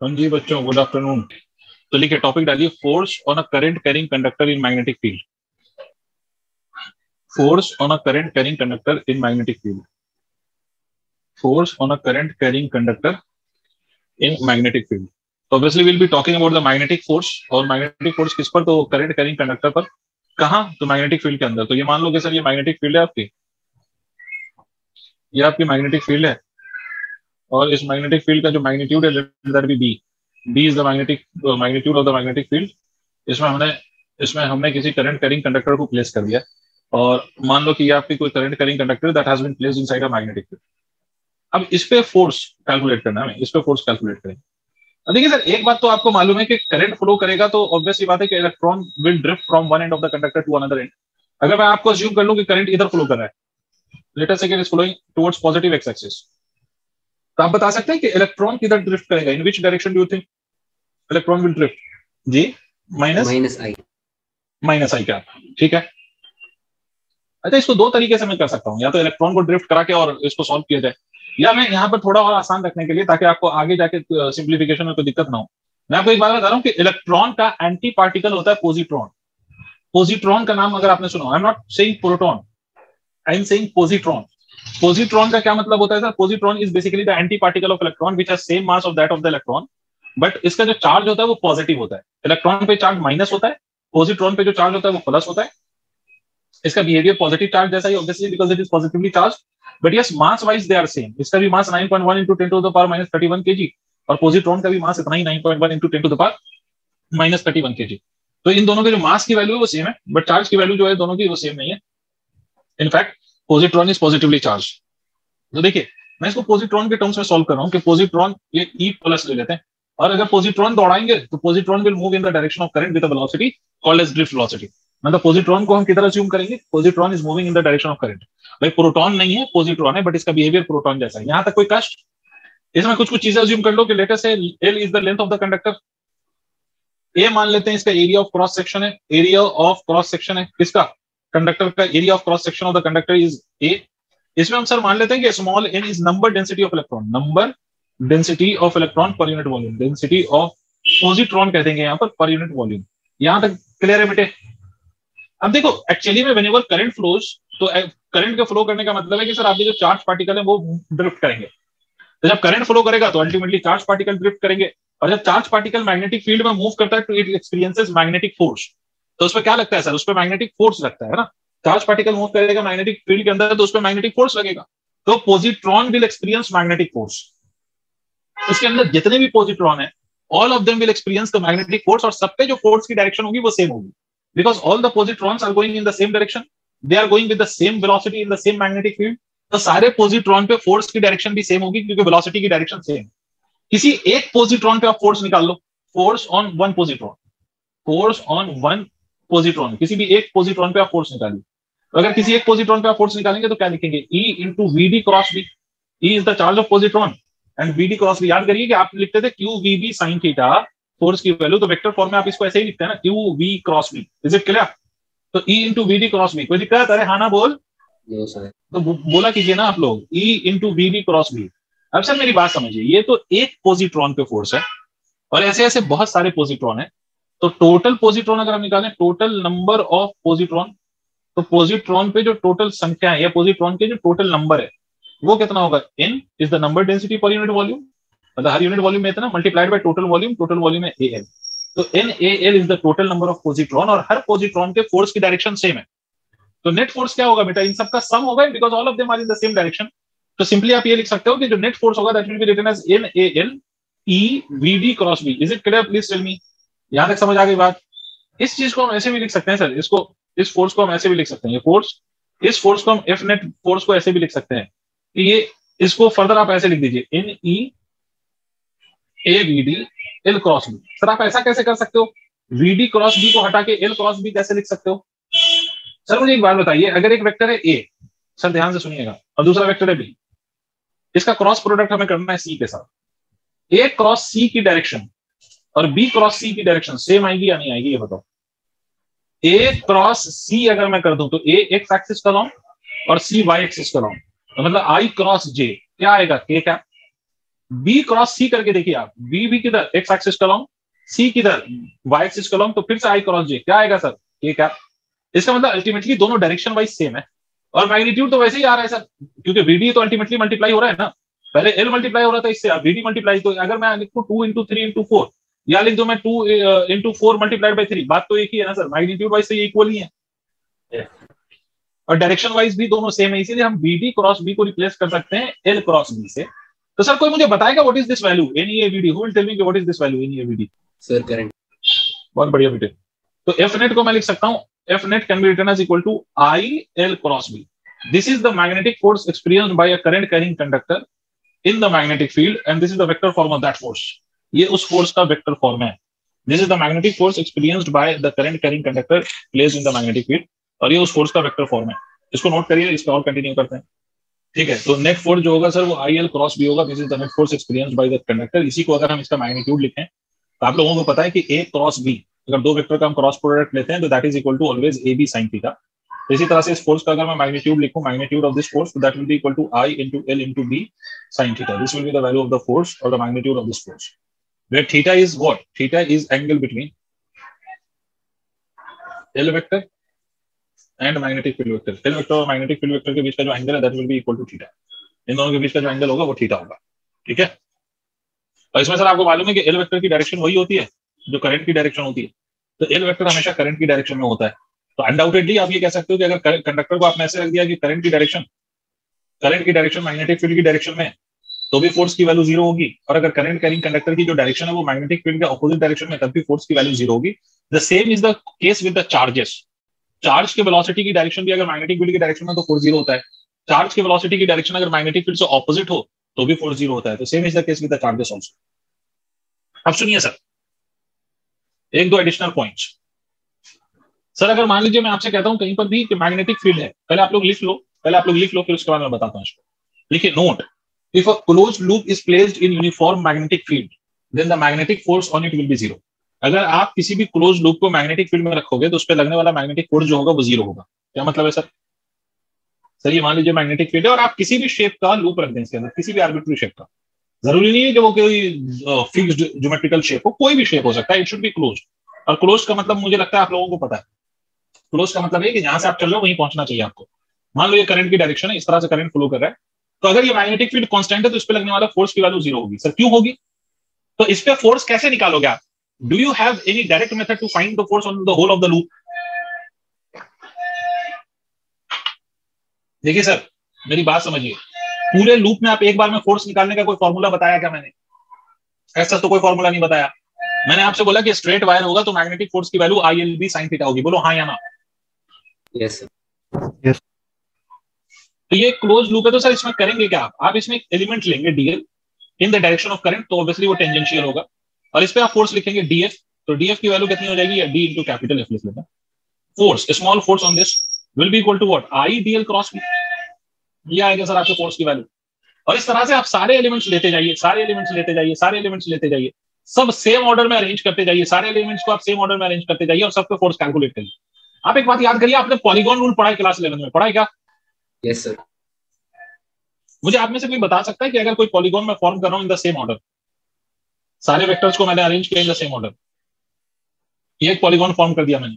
हाँ जी बच्चों, good afternoon. तो लिखिए, टॉपिक डालिए, force on a current carrying conductor in magnetic field. Force on a current carrying conductor in magnetic field. Force on a current carrying conductor in magnetic field. तो obviously will be talking about the magnetic force. और magnetic force किस पर? तो current carrying conductor पर। कहाँ? तो magnetic field के अंदर। तो ये मान लो कि सर ये मैग्नेटिक फील्ड है आपकी, ये आपकी मैग्नेटिक फील्ड है। और इस मैग्नेटिक फील्ड का जो मैग्नीट्यूड है, that B B. B is the magnetic magnitude of the magnetic field. इसमें हमने किसी करंट कैरिंग कंडक्टर को प्लेस कर दिया। और मान लो कि ये आपकी कोई current carrying conductor that has been placed inside a magnetic field. अब इस पे फोर्स कैलकुलेट करना है, हमें इस पे फोर्स कैलकुलेट करेंगे। अब देखिए सर, एक बात तो आपको मालूम है कि करंट फ्लो करेगा तो ऑब्वियसली बात है कि electron will drift from one end of the conductor to another end. अगर मैं आपको अज्यूम कर लूं कि करंट इधर फ्लो कर रहा है, let us say it is flowing towards positive x axis, तो आप बता सकते हैं कि इलेक्ट्रॉन किधर ड्रिफ्ट करेगा? In which direction do you think electron will drift? जी, minus minus I. Minus I क्या? ठीक है। अच्छा, इसको दो तरीके से मैं कर सकता हूँ, या तो इलेक्ट्रॉन को ड्रिफ्ट करा के और इसको सॉल्व किया जाए, या मैं यहाँ पर थोड़ा और आसान रखने के लिए, ताकि आपको आगे जाके सिंप्लीफिकेशन में कोई दिक्कत ना हो, मैं आपको एक बात बता रहा हूँ कि इलेक्ट्रॉन का एंटी पार्टिकल होता है पोजिट्रॉन। पोजिट्रॉन का नाम अगर आपने सुना, I am not saying proton, I am saying positron. Positron का क्या मतलब होता है sir? Positron is basically the anti particle of electron which has same mass of that of the electron, but इसका जो चार्ज होता है वो पॉजिटिव होता है। इलेक्ट्रॉन पे चार्ज माइनस होता है, पोजिट्रॉन पे जो चार्ज होता है वो प्लस होता है। इसका बिहेवियर पॉजिटिव चार्ज जैसा ही, obviously because it is positively charge, but yes mass wise they are same. इसका भी mass 9.1 into 10 to the power minus 31 KG, और पोजिट्रॉन का भी मास इतना ही 9.1 into 10 to the power minus 31 KG. तो इन दोनों के जो मास की वैल्यू है वो सेम है, बट चार्ज की वैल्यू जो है दोनों की वो सेम नहीं है। In fact positron is positively charge. तो देखिए, मैं इसको पोजिट्रॉन के टर्म्स में सॉल्व कर रहा हूँ कि पोजिट्रॉन ये ई प्लस ले लेते हैं, और अगर पोजिट्रॉन दौड़ाएंगे तो positron will move in the direction of current with velocity called as drift velocity. मतलब पोजिट्रॉन को हम किधर अज्यूम करेंगे? Positron is moving in the direction of current. भाई प्रोटॉन नहीं है, पोजिट्रॉन है, बट इसका बिहेवियर प्रोटॉन जैसा है। यहां तक कोई कष्ट? इसमें कुछ कुछ चीजें अज्यूम कर लो कि लेटेस्ट है L is the length of the conductor. A मान लेते हैं इसका एरिया ऑफ क्रॉस सेक्शन है, एरिया ऑफ क्रॉस सेक्शन है किसका? कंडक्टर का। Area of cross section of the conductor is A. इसमें हम सर मान लेते हैं कि small n is number density of electron, number density of electron per unit volume, density of positron कह देंगे यहाँ पर यूनिट वॉल्यूम। यहां तक क्लियर है बेटे? अब देखो, एक्चुअली में व्हेनेवर करंट फ्लोज, तो करंट के फ्लो करने का मतलब है कि सर आपके जो चार्ज पार्टिकल है वो ड्रिफ्ट करेंगे। तो जब करंट फ्लो करेगा तो अल्टीमेटली चार्ज पार्टिकल ड्रिफ्ट करेंगे, और जब चार्ज पार्टिकल मैग्नेटिक फील्ड में मूव करता है तो इट एक्सपीरियंसेस मैग्नेटिक फोर्स। तो उस पर क्या लगता है सर? उस पर मैग्नेटिक फोर्स लगता है ना। चार्ज पार्टिकल मूव करेगा मैग्नेटिक फील्ड के अंदर तो उस पर मैग्नेटिक फोर्स लगेगा। तो positron will experience magnetic force. उसके अंदर जितने भी पोजिट्रॉन है, all of them will experience the magnetic force, और सब पे जो फोर्स की डायरेक्शन होगी वो सेम होगी, because all the positrons are going in the same direction, they are going with the same velocity in the same magnetic field. तो सारे पोजिट्रॉन पे फोर्स की डायरेक्शन भी सेम होगी, क्योंकि वेलोसिटी की डायरेक्शन सेम। किसी एक पोजिट्रॉन पे आप फोर्स निकाल लो, force on one positron, force on one positron, किसी भी एक पोजिट्रॉन पे आप फोर्स निकालिए। तो अगर किसी एक पोजिट्रॉन पे आप फोर्स निकालेंगे तो क्या लिखेंगे? E into we D cross B. E is the charge of positron and v D cross B. याद करिए कि आप लिखते थे q v B sine theta, force की वैल्यू, तो वेक्टर फॉर्म में आप इसको ऐसे ही लिखते हैं ना, q v cross B. Is it clear? तो e into we D cross B. कोई दिक्कत? अरे हाँ ना बोल, तो बोला कीजिए ना आप लोग, E into we D cross B. अब सर मेरी बात समझिए, ये तो एक पोजिट्रॉन पे फोर्स है, और ऐसे ऐसे बहुत सारे पोजिट्रॉन है। तो टोटल पोजिट्रॉन अगर हम निकालें, टोटल नंबर ऑफ पोजिट्रॉन, तो पोजिट्रॉन पे जो टोटल संख्या है या पोजिट्रॉन के जो टोटल नंबर है वो कितना होगा? n is the number density पर यूनिट वॉल्यूम, मतलब हर यूनिट वॉल्यूम में इतना मल्टीप्लाइड बाय टोटल वॉल्यूम है al। तो NaL is the total number of positron, और हर पोजिट्रॉन के फोर्स की डायरेक्शन सेम है। तो नेट फोर्स क्या होगा बेटा? इन सबका सम होगा, because all of them are in the same direction. तो सिंपली आप ये लिख सकते हो कि जो नेट फोर्स होगा that will be written as NaL EVD cross B. Is it clear? Please tell me. यहां तक समझ आ गई बात? इस चीज को हम ऐसे भी लिख सकते हैं सर, इसको, इस फोर्स को हम ऐसे भी लिख सकते हैं, ये फोर्स, इस फोर्स को हम एफ नेट फोर्स को ऐसे भी लिख सकते हैं कि ये, इसको फर्दर आप ऐसे लिख दीजिए NEAVD L cross B. Sir आप ऐसा कैसे कर सकते हो? VD क्रॉस बी को हटा के L क्रॉस बी कैसे लिख सकते हो? सर मुझे एक बात बताइए, अगर एक वेक्टर है A, सर ध्यान से सुनिएगा, और दूसरा वेक्टर है B, इसका क्रॉस प्रोडक्ट हमें करना है C के साथ। A क्रॉस C की डायरेक्शन और B क्रॉस C की डायरेक्शन सेम आएगी या नहीं आएगी, ये बताओ। A क्रॉस C अगर मैं कर दूं तो A एक्स एक्सिस का लॉन्ग और C वाई एक्सिस का लॉन्ग, तो मतलब I क्रॉस J क्या आएगा? K क्या? बी क्रॉस सी करके देखिए आप, बी भी किधर एक्स एक्सिस कलॉन्ग, सी किधर वाई एक्सिस कलॉन्ग, तो फिर से आई क्रॉस जे क्या आएगा सर, ये क्या। इसका मतलब अल्टीमेटली दोनों डायरेक्शन वाइज सेम है, और मैग्नीट्यूड तो वैसे ही आ रहा है सर, क्योंकि वीडी तो अल्टीमेटली मल्टीप्लाई हो रहा है ना, पहले एल मल्टीप्लाई हो रहा था इससे, अब वीडी मल्टीप्लाई, तो अगर मैं लिखूं 2 × 3 × 4 या लिख दो मैं 2 × 4 मल्टीप्लाइड बाई 3, बात तो एक ही है ना सर, मैग्नीट्यूड वाइज तो ये इक्वल ही है और डायरेक्शन वाइज भी दोनों सेम है, इसीलिए हम बीडी क्रॉस बी को रिप्लेस कर सकते हैं एल क्रॉस बी से। तो सर कोई मुझे बताएगा what is this value n e A v d, who will tell me what is this value n e A v d? Sir current. बहुत बढ़िया बेटे, तो एफ नेट को मैं लिख सकता हूं, F net can be written as equal to I L cross B. This is the magnetic force experienced by a current carrying conductor in the magnetic field and this is the vector form of that force. ये उस force का vector form है। This is the magnetic force experienced by the current carrying conductor placed in the magnetic field, और ये उस force का vector form है। इसको नोट करिए, इस पर और कंटिन्यू करते हैं। ठीक है, तो नेट फोर्स जो होगा सर वो आई एल क्रॉस बी होगा। This is the net force experienced by the conductor. इसी को अगर हम इसका मैग्नीट्यूड लिखें तो आप लोगों को पता है कि ए क्रॉस बी, अगर दो वेक्टर का हम क्रॉस प्रोडक्ट लेते हैं तो that is equal to always A B sine theta. इसी तरह से इस फोर्स का अगर मैं मैग्नीट्यूड लिखूं, magnitude of this force, that will be equal to I into L into B sine theta. This will be the value of the force और the magnitude of this force, where theta is what, theta is angle between L vector and magnetic field vector. L vector और magnetic field vector के बीच का जो angle है that will be equal to theta. इन दोनों के बीच का जो एंगल होगा वो थीटा होगा। ठीक है, और इसमें सर आपको मालूम है कि एल वेक्टर की डायरेक्शन वही होती है जो करंट की डायरेक्शन होती है, तो एल वेक्टर हमेशा करंट की डायरेक्शन में होता है। तो अनडाउटेडली आप ये कह सकते हो कि अगर कंडक्टर को आपने ऐसे रख दिया कि करंट की डायरेक्शन मैग्नेटिक फील्ड की डायरेक्शन में, तो भी फोर्स की वैल्यू जीरो होगी, और अगर करंट कैरिंग कंडक्टर की जो डायरेक्शन है वो मैग्नेटिक फील्ड के ऑपोजिट डायरेक्शन में, तब भी फोर्स की वैल्यू जीरो होगी। The same is the case with the charges. Charge के वेलोसिटी की डायरेक्शन भी अगर मैग्नेटिक फील्ड की डायरेक्शन में तो फोर्स जीरो होता है, चार्ज के वेलोसिटी की डायरेक्शन अगर मैग्नेटिक फील्ड से ऑपोजिट हो तो भी फोर्स जीरो होता है। तो same is the case with the charges also. अब सुनिए सर, एक दो एडिशनल पॉइंट्स। सर अगर मान लीजिए मैं आपसे कहता हूं कहीं पर भी कि मैग्नेटिक फील्ड है, पहले आप लोग लिख लो, फिर उसके बाद मैं बताता हूं इसको। देखिए note, if a closed loop is placed in uniform magnetic field then the magnetic force on it will be zero. अगर आप किसी भी क्लोज लूप को मैग्नेटिक फील्ड में रखोगे तो उस पर लगने वाला मैग्नेटिक फोर्स जो होगा वो जीरो होगा। क्या मतलब है सर? सर ये मान लीजिए मैग्नेटिक फील्ड है और आप किसी भी शेप का लूप रख दें इसके अंदर, किसी भी आर्बिट्री शेप का, जरूरी नहीं है कि वो कोई फिक्स्ड ज्योमेट्रिकल शेप हो, कोई भी शेप हो सकता है, इट शुड बी क्लोज्ड। और क्लोज का मतलब मुझे लगता है आप लोगों को पता है, क्लोज का मतलब है कि जहां से आप चल रहे हो वहीं पहुंचना चाहिए आपको। मान लो ये करंट की डायरेक्शन है, इस तरह से करंट फ्लो कर रहा है, तो अगर ये मैग्नेटिक फील्ड कांस्टेंट है तो इस पे लगने वाला फोर्स की वैल्यू जीरो होगी। सर क्यों होगी? तो इस पे फोर्स कैसे निकालोगे आप? Do you have any direct method to find the force on the whole of the loop? देखिए सर मेरी बात समझिए, पूरे लूप में आप एक बार में फोर्स निकालने का कोई फॉर्मूला बताया क्या मैंने? ऐसा तो कोई फॉर्मूला नहीं बताया। मैंने आपसे बोला कि स्ट्रेट वायर होगा तो मैग्नेटिक फोर्स की value I L B sine theta होगी। बोलो हाँ या ना? Yes sir. यस। तो ये क्लोज लूप है, तो सर इसमें करेंगे क्या आप इसमें एक एलिमेंट लेंगे DL in the direction of current, तो ऑब्वियसली वो टेंजेंशियल होगा, और इस पे आप फोर्स लिखेंगे डीएफ, तो डीएफ की वैल्यू कितनी हो जाएगी? डी इंटू कैपिटल एफ लिख लेना। Force, small force on this will be equal to what, I DL cross B. ये आएगा सर आपके फोर्स की वैल्यू। और इस तरह से आप सारे एलिमेंट्स लेते जाइए, सब सेम ऑर्डर में अरेंज करते जाइए, सारे एलिमेंट्स को आप सेम ऑर्डर में अरेंज करते जाइए और सबके फोर्स कैलकुलेट करिए। आप एक बात याद करिए, आपने पॉलीगॉन रूल पढ़ा है क्लास 11 में, पढ़ा है क्या? Yes sir. मुझे आप में से कोई बता सकता है कि अगर कोई पॉलीगॉन में फॉर्म कर रहा हूं इन द सेम ऑर्डर, सारे वेक्टर्स को मैंने अरेंज किया इन द सेम ऑर्डर, ये एक पॉलीगॉन फॉर्म कर दिया मैंने,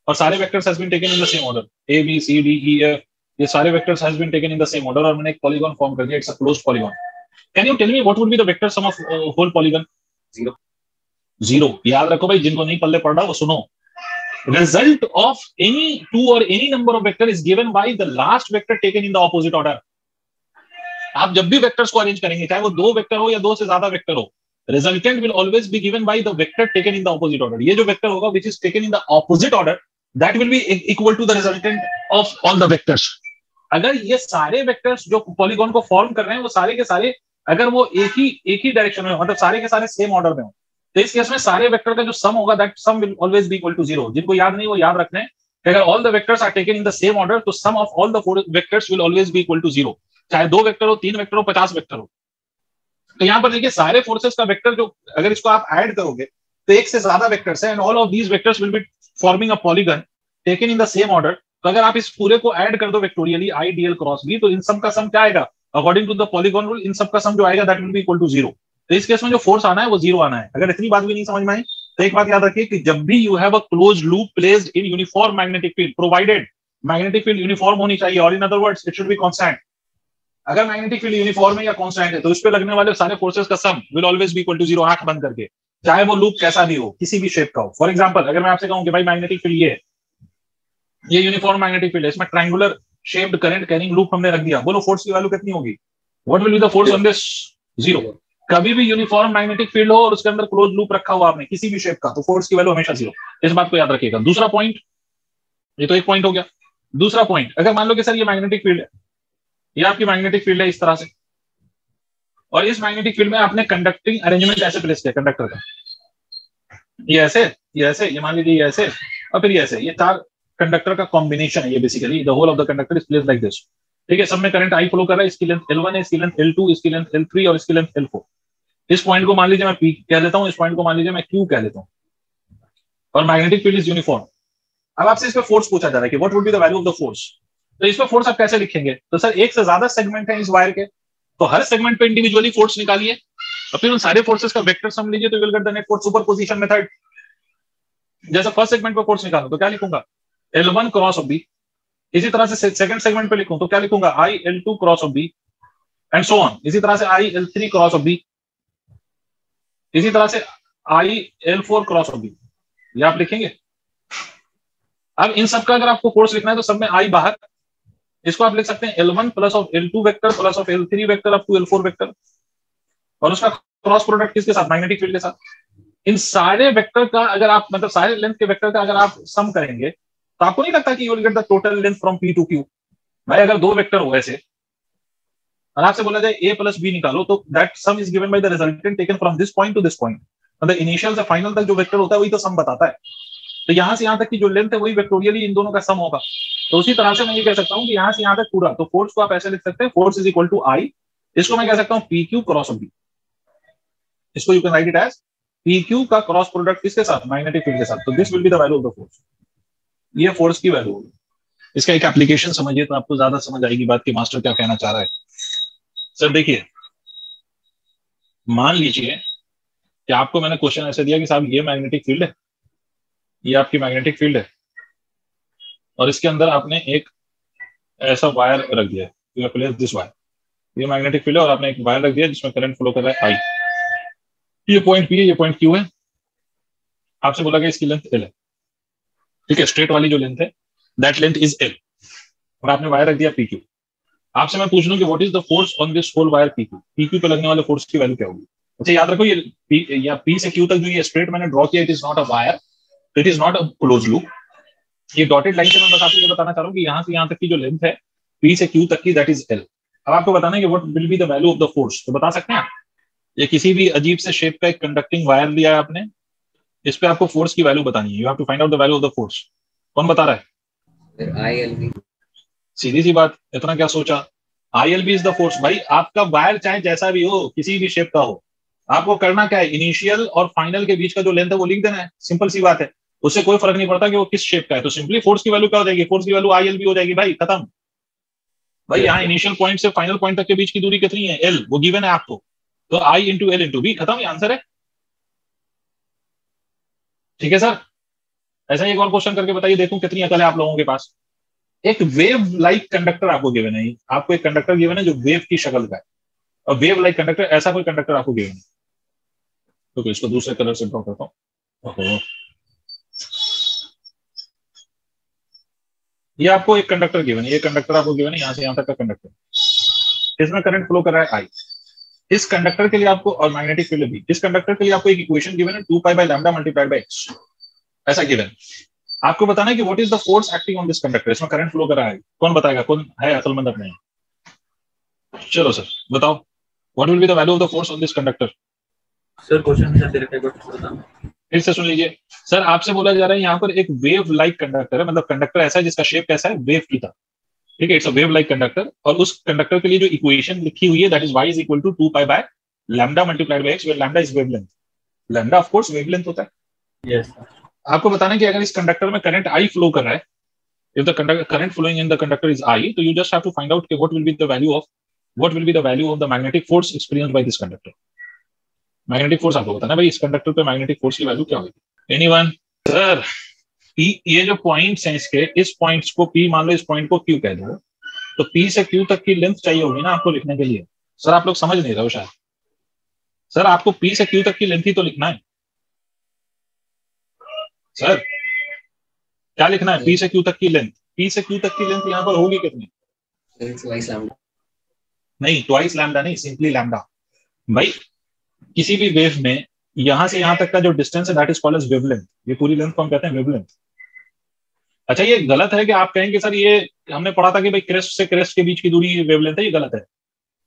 और सारे vectors has been taken in the same order, A B C D E F, ये सारे vectors has been taken in the same order, और मैंने एक पॉलीगॉन फॉर्म कर दिया, it's a closed polygon. Can you tell me what would be the vector sum of whole polygon? Zero. याद रखो भाई, जिनको नहीं पल्ले पड़ रहा वो सुनो। Result of any two or any number of vector is given by the last vector taken in the opposite order. आप जब भी वेक्टर्स को अरेंज करेंगे, चाहे वो दो वेक्टर हो या दो से ज्यादा वेक्टर हो, resultant will always be given by the vector taken in the opposite order. ये जो वेक्टर होगा which is taken in the opposite order, that will be equal to the resultant of all the vectors. अगर ये सारे vectors जो polygon को form कर रहे हैं वो सारे के सारे अगर वो एक ही डायरेक्शन में, मतलब सारे के सारे सेम ऑर्डर में हो, तो इस केस में सारे वेक्टर का जो सम होगा that sum will always be equal to zero. जिनको याद नहीं वो याद रखना है कि अगर all the vectors are taken in the same order तो sum of all the four vectors will always be equal to zero, चाहे दो वेक्टर हो, तीन वेक्टर हो, 50 वेक्टर हो। तो यहाँ पर देखिए सारे फोर्सेस का वेक्टर जो अगर इसको आप ऐड करोगे तो एक से ज्यादा वेक्टर्स है, and all of these vectors will be forming a polygon taken in the same order. तो अगर आप इस पूरे को ऐड कर दो vectorially I D L cross B, तो इन सम का सम क्या आएगा? According to the polygon rule इन सब का सम जो आएगा that will be equal to 0। तो इस केस में जो फोर्स आना है वो 0 आना है। अगर इतनी बात भी नहीं समझ में आई तो एक बात याद रखिए कि जब भी you have a close loop placed in uniform magnetic field, provided magnetic field uniform होनी चाहिए, और in other words it should be constant. अगर मैग्नेटिक फील्ड यूनिफॉर्म है या कांस्टेंट है तो उस पे लगने वाले सारे फोर्सेस का sum will always be equal to 0, आंख बंद करके, चाहे वो लूप कैसा भी हो, किसी भी शेप का हो। फॉर एग्जांपल अगर मैं आपसे कहूं कि भाई मैग्नेटिक फील्ड ये यूनिफॉर्म मैग्नेटिक फील्ड है, इसमें triangular shaped current carrying loop हमने रख दिया, बोलो फोर्स की वैल्यू कितनी होगी? What will be the force on this? 0। कभी भी यूनिफॉर्म मैग्नेटिक फील्ड हो और उसके अंदर क्लोज लूप रखा हुआ आपने किसी भी शेप का, तो फोर्स की वैल्यू हमेशा 0। इस बात को याद रखिएगा। दूसरा पॉइंट, ये तो एक पॉइंट हो गया। दूसरा पॉइंट, अगर मान लो कि सर ये मैग्नेटिक फील्ड है, ये आपकी मैग्नेटिक फील्ड है इस तरह से, और इस मैग्नेटिक फील्ड में आपने कंडक्टिंग अरेंजमेंट ऐसे प्लेस किया कंडक्टर का, ये ऐसे, ये मान लीजिए ये ऐसे, और फिर ये ऐसे, ये 4 कंडक्टर का कॉम्बिनेशन है ये basically. The whole of the conductor is placed like this. ठीक है, सब में करंट आई फ्लो कर रहा है, इसकी लेंथ L1 है, इसकी लेंथ L2, इसकी लेंथ L3 और इसकी लेंथ L4। इस पॉइंट को मान लीजिए मैं P कह लेता हूं, इस पॉइंट को मान लीजिए मैं Q कह लेता हूं, और मैग्नेटिक फील्ड इज यूनिफॉर्म। अब आपसे इस पे फोर्स पूछा जा रहा है कि what would be the value of the force. तो इस पे फोर्स आप कैसे लिखेंगे? तो सर एक से ज्यादा सेगमेंट है इस वायर के, तो हर सेगमेंट पे इंडिविजुअली फोर्स निकालिए और फिर उन सारे फोर्सेस का वेक्टर सम लीजिए, तो you will get the net force superposition method. जैसे फर्स्ट सेगमेंट पे फोर्स निकालो तो क्या लिखूंगा? L1 cross of B. इसी तरह से सेकंड सेगमेंट पे लिखूं तो क्या लिखूंगा? I L2 cross of B and so on. इसी तरह से I L3 cross of B, इसी तरह से I L4 cross of B, ये आप लिखेंगे। अब इन सब का अगर आपको फोर्स लिखना है तो सब में I बाहर, इसको आप लिख सकते हैं L1 plus of L2 vector plus of L3 vector up to L4 vector, और उसका क्रॉस प्रोडक्ट किसके साथ? मैग्नेटिक फील्ड के साथ। इन सारे वेक्टर का अगर आप मतलब सारे लेंथ के वेक्टर का अगर आप सम करेंगे तो आपको नहीं लगता कि you will get the total length from P to Q? भाई अगर 2 वेक्टर हो ऐसे और आपसे बोला जाए A प्लस बी निकालो, तो that some is given by the resultant taken from this point two this point. मतलब इनिशियल से फाइनल तक जो वेक्टर होता है वही तो सम बताता है। तो यहां से यहां तक की जो लेंथ है वही वेक्टोरियली इन दोनों का सम होगा। तो उसी तरह से मैं ये कह सकता हूं कि यहां से यहां तक पूरा, तो फोर्स को आप ऐसे लिख सकते हैं, force is equal to I, इसको मैं कह सकता हूं PQ क्रॉस ऑफ B। इसको you can write it as PQ का क्रॉस प्रोडक्ट किसके साथ? मैग्नेटिक फील्ड के साथ। तो this will be the value of the force. ये फोर्स की वैल्यू होगी। इसका एक एप्लीकेशन समझिए तो आपको ज्यादा समझ आएगी बात की मास्टर क्या कहना चाह रहा है। सर देखिए, मान लीजिए कि आपको मैंने क्वेश्चन ऐसे दिया कि साहब ये मैग्नेटिक फील्ड है, ये आपकी मैग्नेटिक फील्ड है, और इसके अंदर आपने एक ऐसा वायर रख दिया है, you have placed this wire, ये मैग्नेटिक फील्ड है और आपने एक वायर रख दिया जिसमें करंट फ्लो कर रहा है I। ये पॉइंट P है, ये पॉइंट Q है। आपसे बोला गया इसकी लेंथ L है, ठीक है, स्ट्रेट वाली जो लेंथ है दैट लेंथ इज L, और आपने वायर रख दिया PQ। आपसे मैं पूछ लूं कि what is the force on this whole wire PQ पे लगने वाले फोर्स की वैल्यू क्या होगी? अच्छा याद रखो, ये P या P से Q तक जो ये स्ट्रेट मैंने ड्रॉ किया, it is not a wire, it is not a close loop. ये डॉटेड लाइन से मैं बस आपको ये बताना चाह रहा हूँ कि यहाँ से यहाँ तक की जो लेंथ है P से Q तक की दैट इज L। अब आपको बताना है कि what will be the value of the force, तो बता सकते हैं आप? ये किसी भी अजीब से शेप का एक कंडक्टिंग वायर लिया है आपने, इस पे आपको फोर्स की वैल्यू बतानी है, you have to find out the value of the force. कौन बता रहा है? ILB। सीधी सी बात, इतना क्या सोचा? ILB is the force. भाई आपका वायर चाहे जैसा भी हो, किसी भी शेप का हो, आपको करना क्या है? इनिशियल और फाइनल के बीच का जो लेंथ है वो लिख देना है, सिंपल सी बात है। उससे कोई फर्क नहीं पड़ता कि वो किस शेप का है, तो सिंपली फोर्स की वैल्यू क्या हो जाएगी? फोर्स की वैल्यू ILB हो जाएगी भाई, खत्म। भाई यहाँ इनिशियल पॉइंट से फाइनल पॉइंट तक के बीच की दूरी कितनी है? L, वो गिवन है आपको, तो I into L into B, खत्म, ये आंसर है। ठीक है सर, ऐसा ही एक और क्वेश्चन करके बताइए, देखूं कितनी अकल है आप लोगों के पास। एक वेव लाइक कंडक्टर आपको गिवन है, आपको एक कंडक्टर गिवन है जो वेव की शक्ल का है, और वेव लाइक कंडक्टर, ऐसा कोई कंडक्टर आपको गिवन है। तो इसको दूसरे कलर से ड्रॉ करता हूँ। ये आपको एक कंडक्टर गिवन है, ये कंडक्टर आपको गिवन है, यहाँ से यहाँ तक का कंडक्टर, इसमें करंट फ्लो कर रहा है I। इस कंडक्टर के लिए आपको, और मैग्नेटिक फील्ड भी, इस कंडक्टर के लिए आपको एक इक्वेशन गिवन है 2 pi by lambda multiplied by x, ऐसा गिवन। आपको बताना है कि what is the force acting on this conductor, इसमें करंट फ्लो कर रहा है। कौन बताएगा? कौन है अकलमंद अपने? चलो सर बताओ, what will be the value of the force on this conductor? Sir question sir तेरे को बताना फिर से सुन लीजिए सर, आपसे बोला जा रहा है यहाँ पर एक वेव लाइक कंडक्टर है, मतलब कंडक्टर ऐसा है जिसका शेप कैसा है? वेव की तरह, ठीक है, it's a wave like conductor. और उस कंडक्टर के लिए जो इक्वेशन लिखी हुई है that is y is equal to 2 pi by lambda multiplied by x, where lambda is wavelength. Lambda of course wavelength होता है। Yes sir. आपको बताना है कि अगर इस कंडक्टर में करंट I फ्लो कर रहा है, if the current flowing in the conductor is I, तो you just have to find out what will be the value of what will be the value of the magnetic force experienced by this conductor. Magnetic force आपको बताना भाई, इस conductor पे magnetic force की value क्या होगी। Anyone? Sir ये जो पॉइंट्स हैं इसके, इस पॉइंट्स को P मान लो, इस पॉइंट को Q कह दो, तो P से Q तक की लेंथ चाहिए होगी ना आपको लिखने के लिए। सर आप लोग समझ नहीं रहे हो शायद। सर आपको P से Q तक की लेंथ ही तो लिखना है। सर क्या लिखना है? P से Q तक की लेंथ। P से Q तक की लेंथ यहाँ पर होगी कितनी? नहीं, ट्वाइस लैम्डा नहीं, सिंपली लैम्डा। भाई किसी भी वेव में यहां से यहां तक का जो डिस्टेंस है that is called as wavelength. ये पूरी लेंथ को हम कहते हैं वेवलेंथ। अच्छा ये गलत है कि आप कहेंगे सर ये हमने पढ़ा था कि भाई क्रेस्ट से क्रेस्ट के बीच की दूरी वेवलेंथ है, ये गलत है।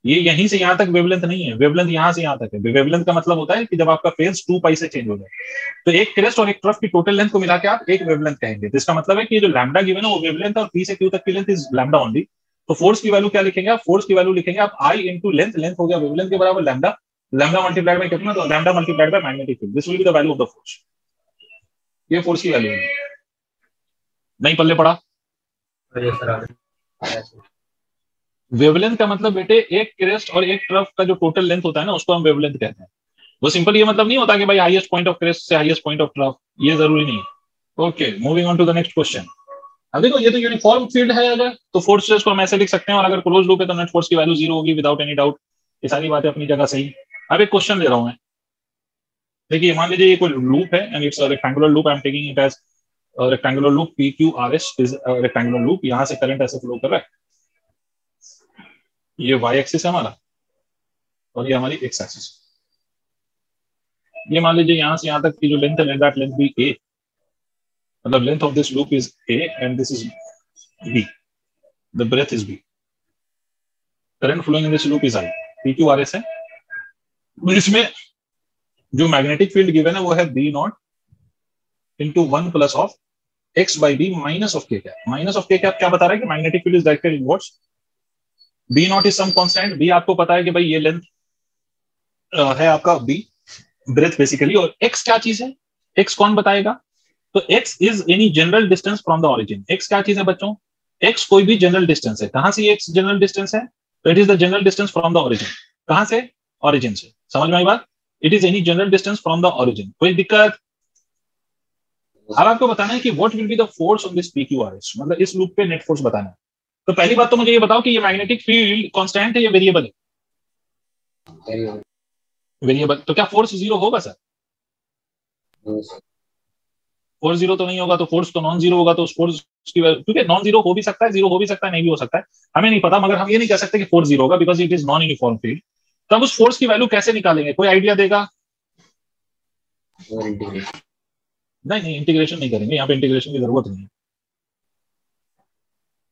ये यहीं से यहां तक वेवलेंथ नहीं है, वेवलेंथ यहां से यहां तक है। वेवलेंथ का मतलब होता है कि जब आपका फेज 2 पाई से चेंज हो जाए, तो एक क्रेस्ट और एक ट्रफ की टोटल लेंथ को मिला के आप एक वेवलेंथ कहेंगे। तो इसका मतलब है कि जो लैम्डा गिवन है वो वेवलेंथ और P से Q तक की लेंथ इज लैम्डा ओनली। तो फोर्स की वैल्यू क्या लिखेंगे आप? फोर्स की वैल्यू लिखेंगे आप I इंटू लेंथ। लेंथ हो गया वेवलेंथ के बराबर लैम्डा, लैम्डा मल्टीप्लाइड बाय कितना? तो lambda multiplied by magnetic field. This will be the value of the force. ये फोर्स की वैल्यू है। नहीं पल्ले पड़ा? वेवलेंथ का मतलब बेटे एक क्रेस्ट और एक ट्रफ का जो टोटल लेंथ होता है ना उसको हम वेवलेंथ कहते हैं। वो सिंपल ये मतलब नहीं होता कि भाई हाईएस्ट पॉइंट ऑफ क्रेस्ट से हाईएस्ट पॉइंट ऑफ ट्रफ, ये जरूरी नहीं है। Okay, moving on to the next question. अब देखो ये तो यूनिफॉर्म फील्ड है, अगर तो फोर्सेस को हम ऐसे लिख सकते हैं, और अगर क्लोज लूप है तो नेट फोर्स की वैल्यू 0 होगी विदाउट एनी डाउट। ये सारी बातें अपनी जगह सही। अब एक क्वेश्चन ले रहा हूं मैं। देखिए मान लीजिए ये कोई लूप है and it's a rectangular loop. I am taking it as rectangular loop. PQRS is rectangular loop. यहां से करंट ऐसे फ्लो कर रहा है। ये y एक्सिस है हमारा और ये हमारी x एक्सिस। ये मान लीजिए यहां से यहां तक की जो लेंथ है दैट लेंथ बी a, मतलब length of this loop is a and this is b, the breadth is b, current flowing in this loop is I। PQRS है। इसमें जो मैग्नेटिक फील्ड गिवन है वो है B not into 1 plus of x by b minus of k cap. Minus of k cap क्या बता रहा है कि magnetic field is directed inwards. B not is some constant. B आपको पता है कि भाई ये लेंथ है आपका B, ब्रेथ बेसिकली। और x क्या चीज है? x कौन बताएगा? तो x is any general distance from the origin. x क्या चीज है बच्चों? x कोई भी जनरल डिस्टेंस है। कहां से x जनरल डिस्टेंस है? तो it is the general distance from the origin. कहां से? ऑरिजिन से। समझ में आई बात? It is any general distance from the origin. कोई दिक्कत? अब आपको बताना है कि what will be the force on this PQRS, मतलब इस लूप पे नेट फोर्स बताना है। तो पहली बात तो मुझे ये बताओ कि ये मैग्नेटिक फील्ड कांस्टेंट है या वेरिएबल है? वेरिएबल। तो क्या फोर्स 0 होगा सर? फोर्स 0 तो नहीं होगा, तो फोर्स तो नॉन जीरो होगा। तो उस फोर्स की क्योंकि नॉन जीरो हो भी सकता है, 0 हो भी सकता है, नहीं भी हो सकता है, हमें नहीं पता। मगर हम ये नहीं कह सकते कि फोर्स 0 होगा because it is non uniform field. तो हम उस फोर्स की वैल्यू कैसे निकालेंगे? कोई आइडिया देगा? नहीं, इंटीग्रेशन नहीं करेंगे, यहाँ पे इंटीग्रेशन की जरूरत नहीं है।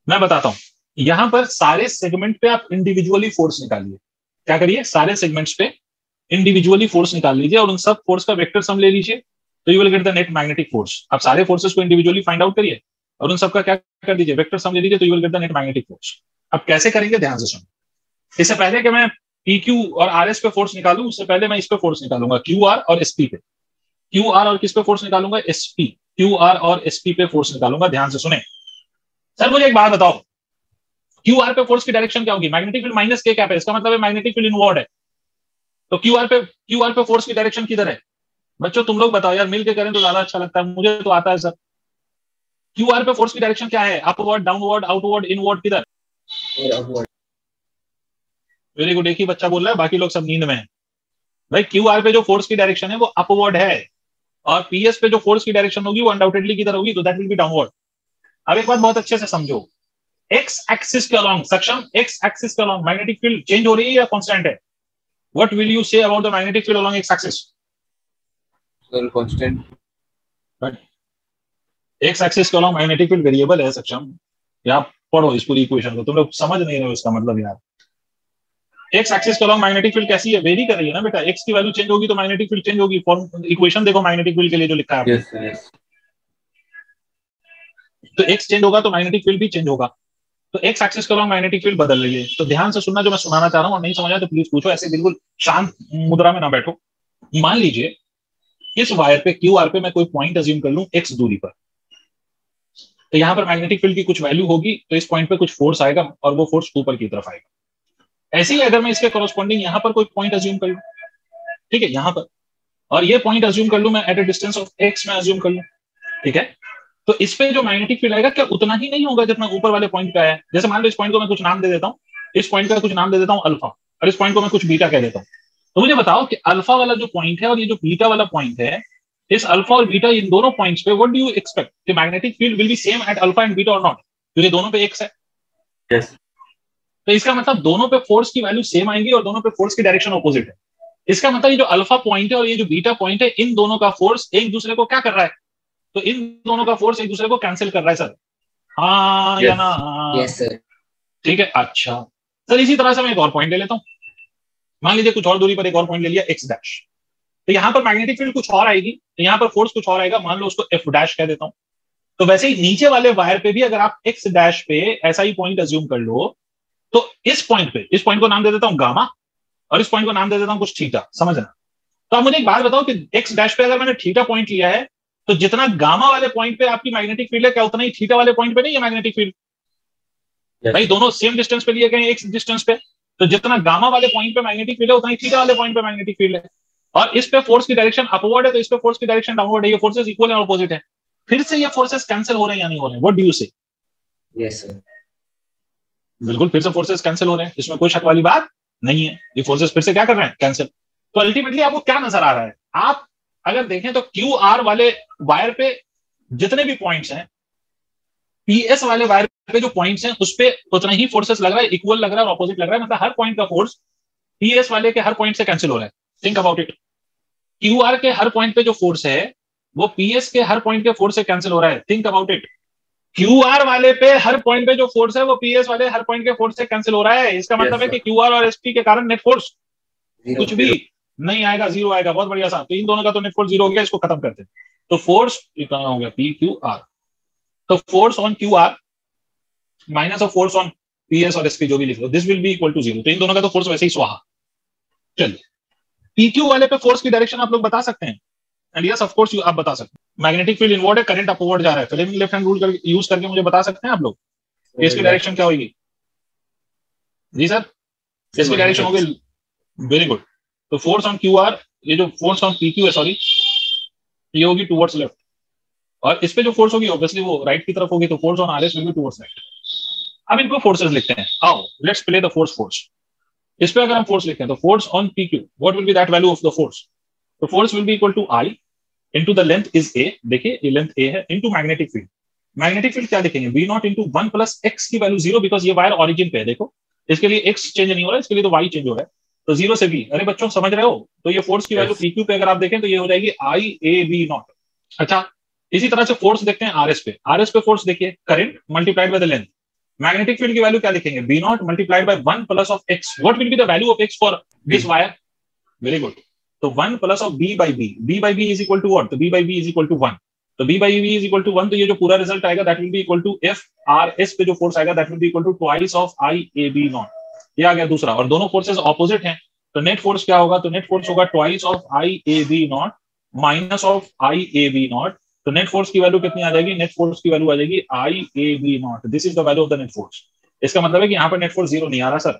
मैं बताता हूं, यहां पर सारे सेगमेंट पे आप इंडिविजुअली फोर्स निकालिए। क्या करिए? सारे सेगमेंट्स पे इंडिविजुअली फोर्स निकाल लीजिए और उन सब फोर्स का वेक्टर सम ले लीजिए, तो you will get the net magnetic force. आप सारे फोर्सेस को इंडिविजुअली फाइंड आउट करिए और उन सबका क्या कर दीजिए? वेक्टर सम ले लीजिए, तो you will get the net magnetic force. अब कैसे करेंगे ध्यान से सुनो। इससे पहले कि मैं PQ और RS पे फोर्स निकालूं, उससे पहले मैं इस पे फोर्स निकालूंगा, QR और SP पे। QR और किस पे फोर्स निकालूंगा? SP। QR और SP पे फोर्स निकालूंगा। ध्यान से सुने। सर मुझे एक बात बताओ, QR पे फोर्स की डायरेक्शन क्या होगी? Magnetic field minus k cap है, इसका मतलब है मैग्नेटिक फील्ड इनवर्ड है। तो QR पे फोर्स की डायरेक्शन किधर है? बच्चों तुम लोग बताओ यार, मिलके करें तो ज्यादा अच्छा लगता है, मुझे तो आता है सर। QR पे फोर्स की डायरेक्शन क्या है? अपवर्ड, डाउनवर्ड, आउटवर्ड, इनवर्ड, किधर? वेरी गुड, एक ही बच्चा बोल रहा है, बाकी लोग सब नींद में है। भाई QR पे जो फोर्स की डायरेक्शन है वो अपवर्ड है, और PS पे जो फोर्स की डायरेक्शन होगी वो अनडाउटेडली किधर होगी? तो दैट विल बी डाउनवर्ड। अब एक बात बहुत अच्छे से समझो, एक्स एक्सिस के अलॉन्ग, सक्षम, एक्स एक्सिस के अलॉन्ग मैग्नेटिक फील्ड चेंज हो रही है या कांस्टेंट है? What will you say about the magnetic field along x axis? Sir constant. But x axis के अलॉन्ग मैग्नेटिक फील्ड वेरिएबल है सक्षम। या पढ़ो इस पूरी इक्वेशन को, तुम लोग समझ नहीं रहे हो इसका मतलब यार। एक्स एक्सिस के अलॉन्ग मैग्नेटिक फील्ड कैसी है? वेरी कर रही है ना बेटा। एक्स की वैल्यू चेंज होगी तो मैग्नेटिक फील्ड चेंज होगी। फॉर्म इक्वेशन देखो मैग्नेटिक फील्ड के लिए जो लिखा है। यस। तो एक्स चेंज होगा तो मैग्नेटिक फील्ड भी चेंज होगा। तो एक्स एक्सिस के अलॉन्ग मैग्नेटिक फील्ड बदल रही है। तो ध्यान से सुनना जो मैं सुनाना चाह रहा हूं, और नहीं समझ आया तो प्लीज पूछो, ऐसे बिल्कुल शांत मुद्रा में ना बैठो। मान लीजिए इस वायर पे QR पे मैं कोई पॉइंट अज्यूम कर लूं x दूरी पर, तो यहां पर मैग्नेटिक फील्ड की कुछ वैल्यू होगी, तो इस पॉइंट पे कुछ फोर्स आएगा और वो फोर्स ऊपर की तरफ आएगा। ऐसे ही अगर मैं इसके कॉरस्पॉन्डिंग यहाँ पर कोई पॉइंट अज्यूम कर लूं, ठीक है, यहाँ पर, और ये पॉइंट अज्यूम कर लूं मैं at a distance of x में अज्यूम कर लूं, ठीक है, तो इस पे जो मैग्नेटिक फील्ड आएगा क्या उतना ही नहीं होगा जितना ऊपर वाले पॉइंट पे आया है? जैसे मान लो इस पॉइंट को मैं कुछ नाम दे देता हूँ, इस पॉइंट का कुछ नाम दे देता हूँ अल्फा, और इस पॉइंट को मैं कुछ बीटा कह देता हूँ। तो मुझे बताओ कि अल्फा वाला जो पॉइंट है और ये जो बीटा वाला पॉइंट है, इस अल्फा और बीटा इन दोनों पॉइंट्स पे व्हाट डू यू एक्सपेक्ट कि magnetic field will be same at alpha and beta और नॉट? क्योंकि दोनों पे एक्स है। यस तो इसका मतलब दोनों पे फोर्स की वैल्यू सेम आएंगी और दोनों पे फोर्स की डायरेक्शन ऑपोजिट है। इसका मतलब ये जो अल्फा पॉइंट है और ये जो बीटा पॉइंट है, इन दोनों का फोर्स एक दूसरे को क्या कर रहा है? तो इन दोनों का फोर्स एक दूसरे को कैंसिल कर रहा है सर, हाँ या ना? Yes sir. ठीक है, अच्छा सर, इसी तरह से मैं एक और पॉइंट ले लेता हूं। मान लीजिए कुछ और दूरी पर एक और पॉइंट ले लिया एक्स डैश, तो यहाँ पर मैग्नेटिक फील्ड कुछ और आएगी, तो यहाँ पर फोर्स कुछ और आएगा, मान लो उसको एफ डैश कह देता हूं। तो वैसे ही नीचे वाले वायर पे भी अगर आप एक्स डैश पे ऐसा ही पॉइंट अज्यूम कर लो, तो इस पॉइंट पे, इस पॉइंट को नाम दे देता हूं गामा, और इस पॉइंट को नाम दे देता हूं कुछ थीटा, समझना। तो आप मुझे एक बात बताओ कि एक्स डैश पे अगर मैंने थीटा पॉइंट लिया है, तो जितना गामा वाले पॉइंट पे आपकी मैग्नेटिक फील्ड है, क्या उतना ही थीटा वाले पॉइंट पे नहीं है मैग्नेटिक फील्ड? भाई दोनों सेम डिस्टेंस पे लिए गए एक्स डिस्टेंस पे, तो जितना गामा वाले पॉइंट पे मैग्नेटिक फील्ड है उतना ही थीटा वाले पॉइंट पे मैग्नेटिक फील्ड है। और इस पे फोर्स की डायरेक्शन अपवर्ड है, तो इस पे फोर्स की डायरेक्शन डाउनवर्ड है। ये फोर्सेस इक्वल एंड ऑपोजिट है। फिर से ये फोर्सेस कैंसिल हो रहे हैं या नहीं हो रहे हैं? व्हाट डू यू से? Yes sir. बिल्कुल, फिर से फोर्सेस कैंसिल हो रहे हैं, इसमें कोई शक वाली बात नहीं है। ये फोर्सेस फिर से क्या कर रहे हैं? कैंसिल। तो अल्टीमेटली आपको क्या नजर आ रहा है? आप अगर देखें तो क्यू आर वाले वायर पे जितने भी पॉइंट्स हैं, पीएस वाले वायर पे जो पॉइंट्स हैं उस पे उतना ही फोर्सेस लग रहा है, इक्वल लग रहा है और ऑपोजिट लग रहा है। मतलब हर पॉइंट का फोर्स पीएस वाले के हर पॉइंट से कैंसिल हो रहा है। Think about it. क्यूआर के हर पॉइंट पे जो फोर्स है वो पीएस के हर पॉइंट के फोर्स से कैंसिल हो रहा है। Think about it. क्यूआर वाले पे हर पॉइंट पे जो फोर्स है वो पीएस वाले हर पॉइंट के फोर्स से कैंसिल हो रहा है। इसका मतलब है कि क्यूआर और एसपी के कारण नेट फोर्स कुछ भी नहीं आएगा, जीरो आएगा। बहुत बढ़िया सा। तो इन दोनों का तो नेट फोर्स जीरो हो गया, इसको खत्म करते हैं। तो फोर्स कहां हो गया? P Q R. तो force on Q R minus of force on PS और एसपी जो भी लिख लो, this will be equal to zero. तो इन दोनों का तो फोर्स वैसे ही स्वाहा। चलिए, पीक्यू वाले पे फोर्स की डायरेक्शन आप लोग बता सकते हैं? एंड यस ऑफ कोर्स आप बता सकते हैं। मैग्नेटिक फील्ड इनवर्ड है, करंट अपवर्ड जा रहा है। Fleming left hand rule use करके मुझे बता सकते हैं आप लोग इसकी डायरेक्शन क्या होगी? जी सर, इसकी डायरेक्शन होगी, वेरी गुड। तो फोर्स ऑन क्यू आर, ये जो फोर्स ऑन पीक्यू है, सॉरी, ये होगी टुवर्ड्स लेफ्ट। और इस पे जो फोर्स होगी ऑब्वियसली वो राइट की तरफ होगी। तो force on RS will be towards right. अब इनको फोर्सेस लिखते हैं। How? Let's play the force. इस पे अगर हम फोर्स लिखते हैं तो force on PQ, what will be that value of the force? तो force will be equal to I into the length is A. देखिए ये लेंथ ए है, into magnetic field. Magnetic field क्या लिखेंगे? V naught into 1 plus x की value zero, because ये wire origin पे है। देखो इसके लिए एक्स चेंज नहीं हो रहा है, इसके लिए तो वाई चेंज हो रहा है। तो जीरो से बी। अरे बच्चों समझ रहे हो? तो ये फोर्स की वैल्यू पीक्यू पे अगर आप देखें तो ये हो जाएगी आई ए बी नॉट। अच्छा, इसी तरह से फोर्स देखते हैं आरएस पे। आरएस पे फोर्स देखिए, current multiplied by the length. Magnetic field की वैल्यू क्या लिखेंगे? B naught multiplied by 1 plus of x. What will be the value of x for this wire? Very good. तो 1 plus of b by b. B by b is equal to what? तो b by b is equal to 1। तो b by b is equal to 1। तो ये जो पूरा result आएगा that will be equal to F R S पे जो force आएगा that will be equal to twice of I A B not. ये आ गया दूसरा। और दोनों फोर्सेस ऑपोजिट हैं, तो नेट फोर्स क्या होगा? तो नेट फोर्स होगा twice of I A B naught minus of I A B naught. तो नेट फोर्स की वैल्यू कितनी आ जाएगी? नेट फोर्स की वैल्यू आ जाएगी I A B naught. This is the value of the net force. इसका मतलब है कि यहाँ पर नेट फोर्स जीरो नहीं आ रहा सर।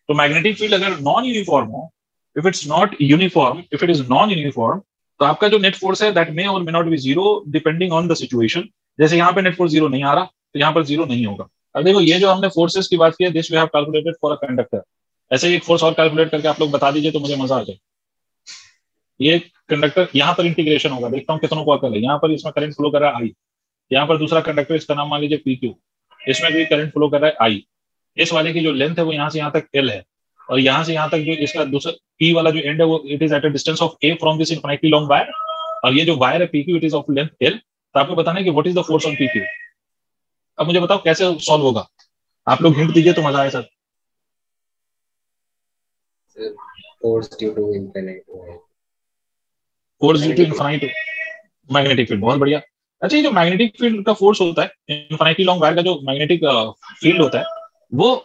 तो मैग्नेटिक फील्ड अगर नॉन यूनिफॉर्म हो, if it's not uniform, if it is non-uniform, तो आपका जो नेट फोर्स है that may or may not be zero depending on the situation। जैसे यहाँ पे नेट फोर्स जीरो नहीं आ रहा तो यहाँ पर जीरो नहीं होगा। अब देखो ये जो हमने फोर्सेस की बात की है, this we have calculated for a conductor. ऐसे ही एक फोर्स और कैलकुलेट करके आप लोग बता दीजिए तो मुझे मजा आ जाए। ये कंडक्टर यहाँ पर इंटीग्रेशन होगा, देखता हूँ कितनों को अकल है। यहाँ पर इसमें करंट फ्लो कर रहा है आई। यहाँ पर दूसरा कंडक्टर, इसका नाम मान लीजिए PQ, इसमें भी करंट फ्लो कर रहा है आई। इस वाले की जो लेंथ है वो यहाँ से यहाँ तक L है, और यहाँ से यहाँ तक जो इसका दूसरा P वाला जो एंड है वो it is at a distance of A from this infinitely long wire. और ये जो वायर है PQ it is of length L। तो आपको बताना है कि what is the force on PQ। अब मुझे बताओ कैसे सॉल्व होगा? आप लोग हिंट दीजिए तो मजा आए sir. Force due to infinite. Force due to infinite magnetic field. बहुत बढ़िया। अच्छा, ये जो मैग्नेटिक फील्ड का फोर्स होता है, इनफिनिटली लॉन्ग वायर का जो मैग्नेटिक फील्ड होता है, वो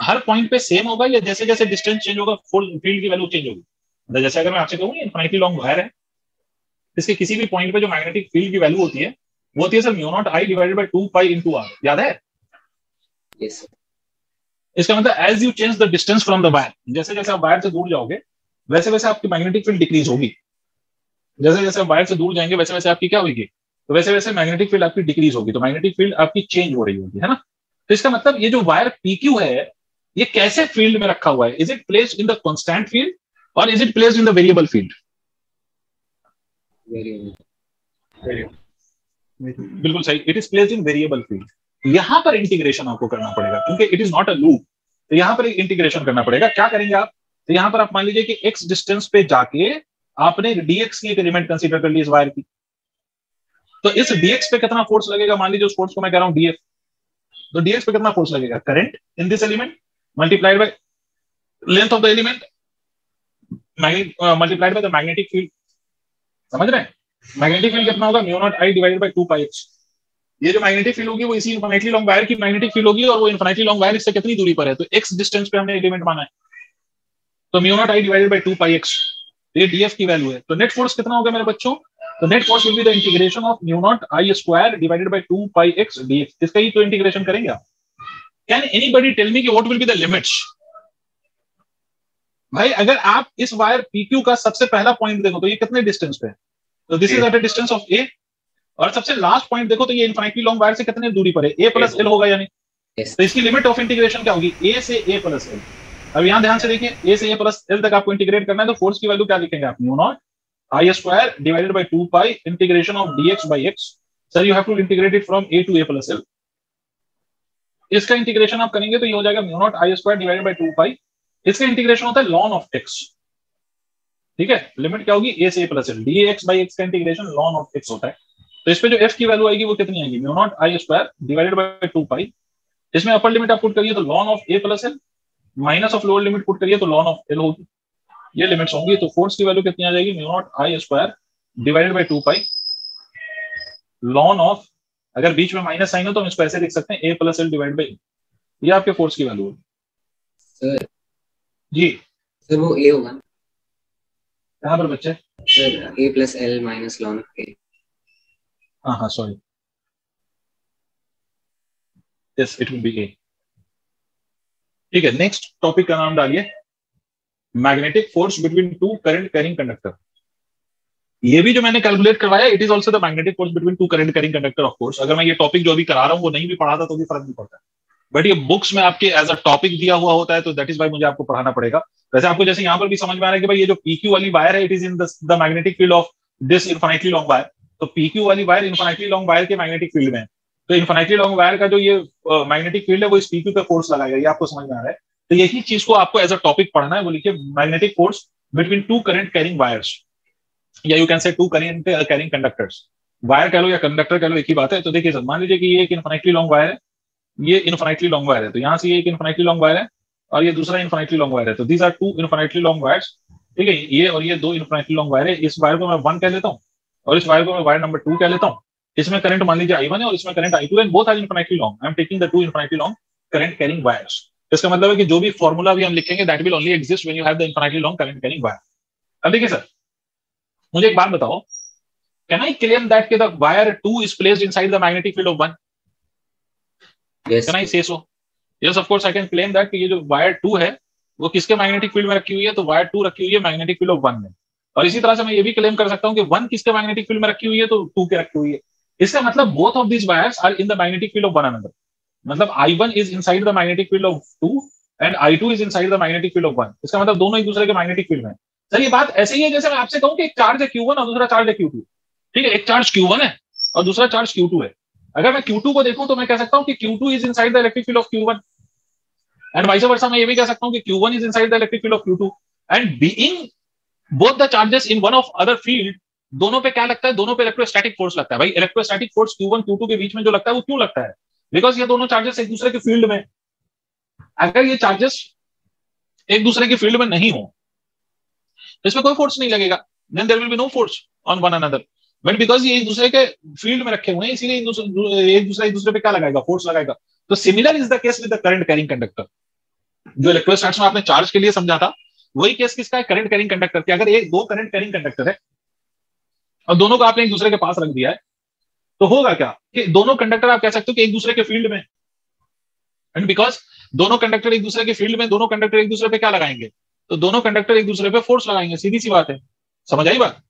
हर पॉइंट पे सेम होगा या जैसे जैसे डिस्टेंस चेंज होगा फील्ड की वैल्यू चेंज होगी? मतलब जैसे अगर मैं आपसे कहूँ इनफिनिटली लॉन्ग वायर है, इसके किसी भी पॉइंट पे जो मैग्नेटिक फील्ड की वैल्यू होती है वो होती है sir mu not I divided by 2 pi into R. याद है? यस। इसका मतलब as you change the distance from the wire, जैसे जैसे आप वायर से दूर जाओगे वैसे वैसे आपकी मैग्नेटिक फील्ड डिक्रीज होगी, जैसे जैसे आप वायर से दूर जाएंगे वैसे वैसे आपकी क्या होगी, तो वैसे वैसे मैग्नेटिक फील्ड आपकी डिक्रीज होगी, तो मैग्नेटिक फील्ड आपकी चेंज हो रही होगी, है ना। तो इसका मतलब ये जो वायर PQ है ये कैसे फील्ड में रखा हुआ है, is it placed in the constant field और is it placed in the variable field? बिल्कुल सही, it is placed in variable field. यहां पर इंटीग्रेशन आपको करना पड़ेगा क्योंकि it is not a loop, तो यहां पर इंटीग्रेशन करना पड़ेगा। क्या करेंगे आप, तो यहां पर आप मान लीजिए कि x डिस्टेंस पे जाके आपने dx की एक एलिमेंट कंसीडर कर ली इस वायर की, तो इस dx पे कितना फोर्स लगेगा, मान लीजिए उस फोर्स को मैं कह रहा हूं df, तो dx पे कितना फोर्स लगेगा, current in this element multiplied by length of the element multiplied by the magnetic field. समझ रहे हैं, मैग्नेटिक फील्ड कितना होगा, mu naught I divided bye 2πx। ये जो मैग्नेटिक फील्ड होगी वो इसी इनफिनिटली लॉन्ग वायर की मैग्नेटिक फील्ड होगी और वो इनफिनिटली लॉन्ग वायर इससे कितनी दूरी पर है, तो x डिस्टेंस पे हमने एलिमेंट माना है, तो mu naught I divided bye 2πx, ये df की वैल्यू है। तो नेट फोर्स कितना होगा मेरे बच्चों, तो net force will be the integration of mu naught I square divided bye 2πx dx, इसका ही तो इंटीग्रेशन करेंगे आप। कैन एनीबॉडी टेल मी कि what will be the limits? भाई अगर आप इस वायर PQ का सबसे पहला पॉइंट देखो तो ये कितने डिस्टेंस पे है, तो this is at a distance of a, और सबसे लास्ट पॉइंट देखो तो ये इनफिनिटली लॉन्ग वायर से कितने दूरी पर है, a प्लस l होगा यानी, तो इसकी लिमिट ऑफ इंटीग्रेशन क्या होगी, a से a प्लस l। अब यहां ध्यान से देखिए, a से a प्लस l तक आपको इंटीग्रेट करना है, तो फोर्स की वैल्यू क्या लिखेंगे आप, mu not I square divided by 2π integration of dx bye x। Sir you have to integrate it from a to a plus l। इसका इंटीग्रेशन आप करेंगे तो ये हो जाएगा mu not I square divided by 2π, इसका इंटीग्रेशन होता है ln ऑफ x, ठीक है, लिमिट क्या होगी a से a plus l, dx bye x का इंटीग्रेशन ln ऑफ x होता है। तो इस पे जो f की वैल्यू आएगी वो कितनी आएगी, mu not I square divided by 2π, इसमें अपर लिमिट आप पुट करिए तो ln of a plus l, minus of lower limit put करिए तो ln ऑफ l होगी, ये लिमिट्स होंगी। तो फोर्स की वैल्यू कितनी आ जाएगी, mu not I square divided by 2π ln of, अगर बीच में माइनस साइन हो तो हम इसको ऐसे लिख सकते हैं a plus l divide by, ये आपके फोर्स की वैल्यू है। सर जी सर वो a होगा कहां पर बच्चे, sir, a plus l minus ln of a। हाँ sorry, yes it will B a, ठीक है। नेक्स्ट टॉपिक का नाम डालिए magnetic force between two current carrying conductor. ये भी जो मैंने कैलकुलेट करवाया it is also the magnetic force between two current carrying conductor. Of course अगर मैं ये टॉपिक जो अभी करा रहा हूँ वो नहीं भी पढ़ा था तो भी फर्क नहीं पड़ता, बट ये बुक्स में आपके एज अ टॉपिक दिया हुआ होता है तो दैट इज वाई मुझे आपको पढ़ाना पड़ेगा। वैसे आपको जैसे यहाँ पर भी समझ में आ रहा है कि भाई ये जो PQ वाली वायर है it is in the magnetic field of this infinitely long wire, तो PQ वाली वायर इनफिनिटली लॉन्ग वायर के मैग्नेटिक फील्ड में है, तो इनफिनिटली लॉन्ग वायर का जो ये मैग्नेटिक फील्ड है वो इस PQ पे फोर्स लगाएगा, ये आपको समझ में आ रहा है। तो यही चीज को आपको एज अ टॉपिक पढ़ना है, वो लिखिए magnetic force between two current carrying wires, या you can say two current carrying conductors. Wire कह लो या कंडक्टर कह लो एक ही बात है। तो देखिए सर मान लीजिए कि ये एक इनफिनिटली लॉन्ग वायर है, ये इनफिनिटली लॉन्ग वायर है, तो यहाँ से ये एक इनफिनिटली लॉन्ग वायर है और ये दूसरा इनफिनिटली लॉन्ग वायर है, तो these are two infinitely long wires, ठीक है। ये और ये दो इनफिनिटली लॉन्ग वायर है, इस वायर को मैं 1 कह लेता हूँ और इस वायर को मैं वायर नंबर 2 कह लेता हूँ। इसमें करंट मान लीजिए I1 है और इसमें करंट I2 है, both are infinitely long, I am taking the two infinitely long current carrying wires. इसका मतलब है कि जो भी फॉर्मूला भी हम लिखेंगे that will only exist when you have the infinitely long current carrying wire. अब देखिए सर मुझे एक बात बताओ, can I claim that the wire 2 is placed inside the magnetic field of 1? Yes. Can I say so? Yes of course I can claim that कि ये जो wire 2 है वो किसके मैग्नेटिक फील्ड में रखी हुई है, तो वायर 2 रखी हुई है मैग्नेटिक फील्ड ऑफ 1 में। और इसी तरह से मैं ये भी क्लेम कर सकता हूँ कि 1 किसके मैग्नेटिक फील्ड में रखी हुई है, तो 2 के रखी हुई है। इसका मतलब both of these wires are in the magnetic field of one another, मतलब I1 is inside the magnetic field of 2 and I2 is inside the magnetic field of 1। इसका मतलब दोनों एक दूसरे के मैग्नेटिक फील्ड में। सर ये बात ऐसे ही है जैसे मैं आपसे कहूं कि एक चार्ज है Q1 और दूसरा चार्ज है Q2, ठीक है, एक चार्ज Q1 है और दूसरा चार्ज Q2 है। अगर मैं Q2 को देखूं तो मैं कह सकता हूं कि Q2 is inside the electric field of Q1 and vice versa, मैं ये भी कह सकता हूं कि Q1 is inside the electric field of Q2 and being both the charges in one of other field, दोनों पे क्या लगता है, दोनों पे इलेक्ट्रोस्टैटिक फोर्स लगता है। भाई इलेक्ट्रोस्टैटिक फोर्स Q1 Q2 के बीच में जो लगता है वो क्यों लगता है, बिकॉज ये दोनों चार्जेस एक दूसरे के फील्ड में। अगर ये चार्जेस एक दूसरे के फील्ड में नहीं हो तो इसमें कोई फोर्स नहीं लगेगा, then there will be no force on one another, but because ये एक दूसरे के फील्ड में रखे हुए हैं इसीलिए एक दूसरे पे क्या लगाएगा, फोर्स लगाएगा। तो similar is the case with the current carrying conductor. जो इलेक्ट्रोस्टैटिक्स में आपने चार्ज के लिए समझा था वही केस किसका है, करंट कैरिंग कंडक्टर के। अगर एक दो करंट कैरिंग कंडक्टर है और दोनों को आपने एक दूसरे के पास रख दिया है तो होगा क्या कि दोनों कंडक्टर आप कह सकते हो कि एक दूसरे के फील्ड में, एंड बिकॉज दोनों कंडक्टर एक दूसरे के फील्ड में, दोनों कंडक्टर एक दूसरे पे क्या लगाएंगे? तो दोनों कंडक्टर एक दूसरे पे फोर्स लगाएंगे, सीधी सी बात है। समझ आई बात?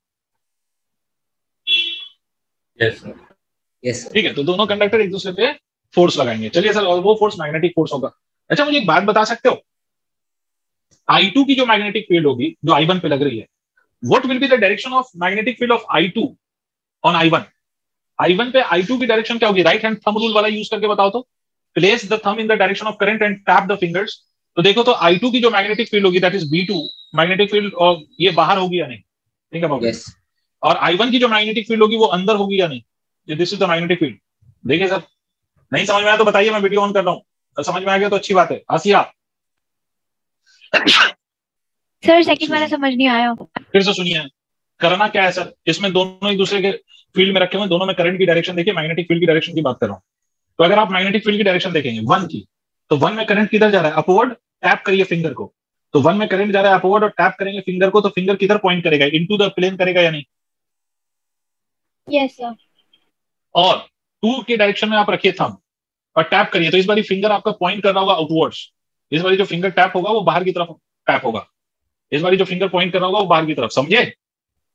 Yes sir. Yes sir. ठीक है, तो दोनों कंडक्टर एक दूसरे पे फोर्स लगाएंगे। चलिए सर, और वो फोर्स मैग्नेटिक फोर्स होगा। अच्छा मुझे एक बात बता सकते हो, I2 की जो मैग्नेटिक फील्ड होगी जो I1 पे लग रही है, what will be the direction of magnetic field of I2 on I1? I1 पे I2 की डायरेक्शन क्या होगी? राइट हैंड थंब रूल वाला यूज करके बताओ तो। Place the thumb in the direction of current and tap the fingers. तो देखो तो I2 की जो मैग्नेटिक फील्ड होगी that is B2 magnetic field, और ये बाहर होगी या नहीं? Think about it. यस। और I1 की जो मैग्नेटिक फील्ड होगी वो अंदर होगी या नहीं? This is the magnetic field. देखिए सर, नहीं समझ में आया तो बताइए, मैं वीडियो ऑन कर रहा हूँ। समझ में आ गया तो अच्छी बात है। आसिया सर सेकंड वाला समझ नहीं आया। फिर से सुनिए, करना क्या है सर, इसमें दोनों एक दूसरे के फील्ड में रखे हुए, दोनों में करंट की डायरेक्शन देखिए, मैग्नेटिक फील्ड की डायरेक्शन की बात कर रहा हूं। तो अगर आप मैग्नेटिक फील्ड की डायरेक्शन देखेंगे वन की, तो वन में करंट किधर जा रहा है? अपवर्ड। टैप करिए फिंगर को, तो वन में करंट जा रहा है अपवर्ड, और टैप करेंगे फिंगर को तो फिंगर किधर पॉइंट करेगा? इनटू द प्लेन करेगा या नहीं? Yes sir. और टू की डायरेक्शन में आप रखिए थंब और टैप करिए, तो इस बार फिंगर आपका पॉइंट कर रहा होगा आउटवर्ड्स। इस बार जो फिंगर टैप होगा वो बाहर की तरफ टैप होगा। इस बार जो फिंगर पॉइंट कर रहा होगा वो बाहर की तरफ। समझे?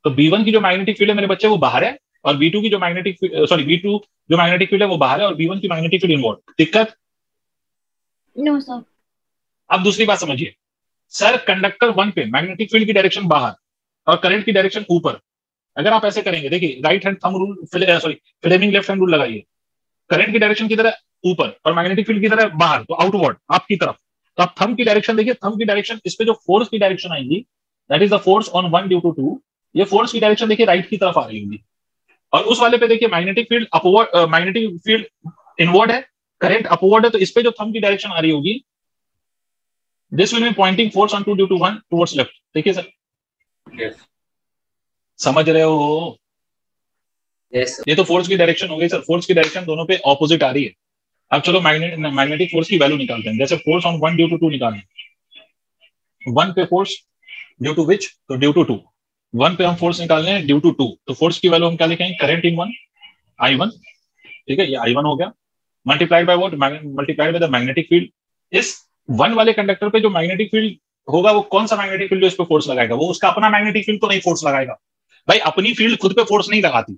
तो B1 की जो मैग्नेटिक फील्ड है मेरे बच्चे वो बाहर है, और B2 की जो मैग्नेटिक B2 जो मैग्नेटिक फील्ड है वो बाहर है, और B1 की मैग्नेटिक फील्ड इनवर्ड। दिक्कत? No sir. अब दूसरी बात समझिए सर, कंडक्टर 1 पे मैग्नेटिक फील्ड की डायरेक्शन बाहर और करंट की डायरेक्शन ऊपर। अगर आप ऐसे करेंगे, देखिए right hand thumb rule, Fleming left hand rule लगाइए। करंट की डायरेक्शन किधर है? ऊपर, और मैग्नेटिक फील्ड किधर है? बाहर, तो आउटवर्ड आपकी तरफ। तो आप थंब की डायरेक्शन देखिए, थंब की डायरेक्शन, इस पे जो फोर्स की डायरेक्शन आएगी that is the force on 1 due to 2। ये फोर्स की डायरेक्शन देखिए राइट की तरफ आ रही होगी, और उस वाले पे देखिए magnetic field upward, magnetic field inward है, करंट अपवर्ड है, तो इस पे जो थंब की डायरेक्शन आ रही होगी this will be pointing force on 2 due to 1 towards left. देखिए सर, यस। समझ रहे हो? यस। ये तो फोर्स की डायरेक्शन हो गई सर, फोर्स की डायरेक्शन दोनों पे ऑपोजिट आ रही है। अब चलो मैग्नेटिक फोर्स की वैल्यू निकालते हैं। जैसे फोर्स ऑन 1 ड्यू टू 2 निकालना, 1 पे फोर्स ड्यू टू विच, तो ड्यू टू 2। 1 पे हम फोर्स निकालने हैं ड्यू टू 2, तो फोर्स की वैल्यू हम क्या लिखेंगे? Current in 1 I1। ठीक है, ये I1 हो गया, multiplied by what? Multiplied by the magnetic field. इस 1 वाले कंडक्टर पे जो मैग्नेटिक फील्ड होगा वो कौन सा मैग्नेटिक फील्ड जो इस पे फोर्स लगाएगा? वो उसका अपना मैग्नेटिक फील्ड तो नहीं फोर्स लगाएगा भाई, अपनी फील्ड खुद पे फोर्स नहीं लगाती।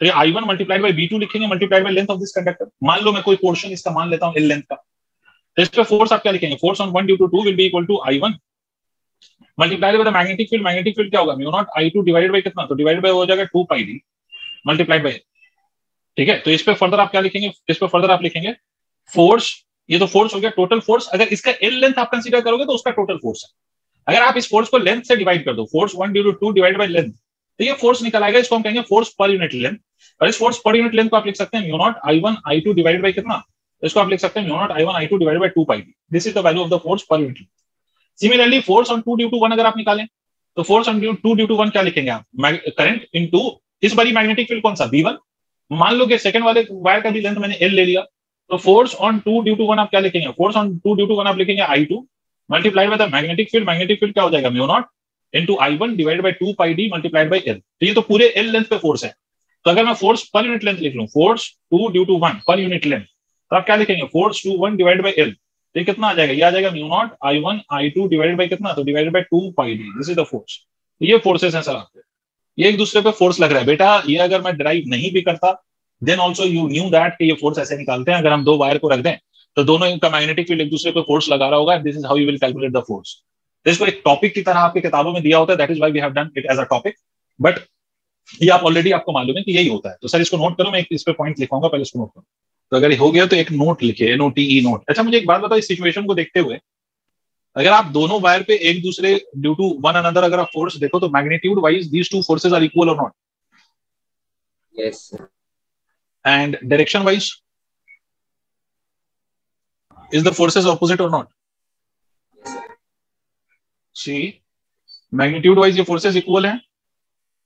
तो ये I1 मल्टीप्लाइड बाय B2 लिखेंगे, multiplied by length of this conductor. मान लो मैं कोई पोर्शन इसका मान लेता हूं L लेंथ का, तो इस पे फोर्स आप क्या लिखेंगे? Force on 1 due to 2 will be equal to I1 multiplied by the magnetic field. Magnetic field क्या होगा? Mu naught I2 divided bye कितना? तो डिवाइडेड बाय हो जाएगा 2 पाई d मल्टीप्लाइड बाय। ठीक है, तो इस पे फर्दर आप क्या लिखेंगे? इस पे फर्दर आप लिखेंगे फोर्स, ये तो फोर्स हो गया टोटल फोर्स। अगर इसका L लेंथ आप कंसीडर करोगे तो उसका टोटल फोर्स है। अगर आप इस फोर्स को लेंथ से डिवाइड कर दो, force 1 due to 2 divide by length, तो ये फोर्स निकल आएगा। इसको हम कहेंगे फोर्स पर यूनिट लेंथ। और इस फोर्स पर यूनिट लेंथ को आप लिख सकते हैं mu not I1 I2 divided bye कितना? इसको आप लिख सकते हैं mu not I1 I2 divided by 2 pi d। This is the value of the force per unit. Similarly force on 2 due to 1 अगर आप निकालें, तो फोर्स ऑन 2 ड्यू टू 1 क्या लिखेंगे आप? करंट इनटू इस बारी मैग्नेटिक फील्ड कौन सा? B1। मान लो कि सेकंड वाले वायर का भी लेंथ मैंने L ले लिया, तो फोर्स ऑन 2 ड्यू टू 1 आप क्या लिखेंगे? फोर्स ऑन 2 ड्यू टू 1 आप लिखेंगे I2 multiplied by the magnetic field. Magnetic field क्या हो जाएगा? Mu naught into I1 divided by 2 pi d multiplied by L। तो ये तो पूरे L लेंथ पे फोर्स है। तो अगर मैं फोर्स पर यूनिट लेंथ लिख लूं, force 2 due to 1 per unit length, तो आप क्या लिखेंगे? Force 2 1 divided by L। तो ये कितना आ जाएगा? ये आ जाएगा mu not I1 I2 divided bye कितना? तो divided by 2 pi d। This is the force. ये फोर्सेस हैं सर आपके, ये एक दूसरे पे फोर्स लग रहा है बेटा। ये अगर मैं ड्राइव नहीं भी करता then also you knew that कि ये फोर्स ऐसे निकालते हैं। अगर हम दो वायर को रख दें तो दोनों का मैग्नेटिक फील्ड एक दूसरे पे फोर्स लगा रहा होगा। This is how you will calculate the force. इसको एक टॉपिक की तरह आपके किताबों में दिया होता है, that is why we have done it as a topic, but ये आप ऑलरेडी आपको मालूम है कि यही होता है। तो सर इसको नोट करो, मैं एक इस पे पॉइंट लिखवाऊंगा, पहले इसको नोट करो। तो अगर हो गया तो एक नोट लिखिए, NOTE नोट। अच्छा मुझे एक बात बताओ, इस सिचुएशन को देखते हुए अगर आप दोनों वायर पे एक दूसरे ड्यू टू वन अनदर अगर आप फोर्स देखो तो magnitude wise these two forces are equal और not? Yes. And direction wise is the forces opposite or not? See, magnitude wise ये forces equal हैं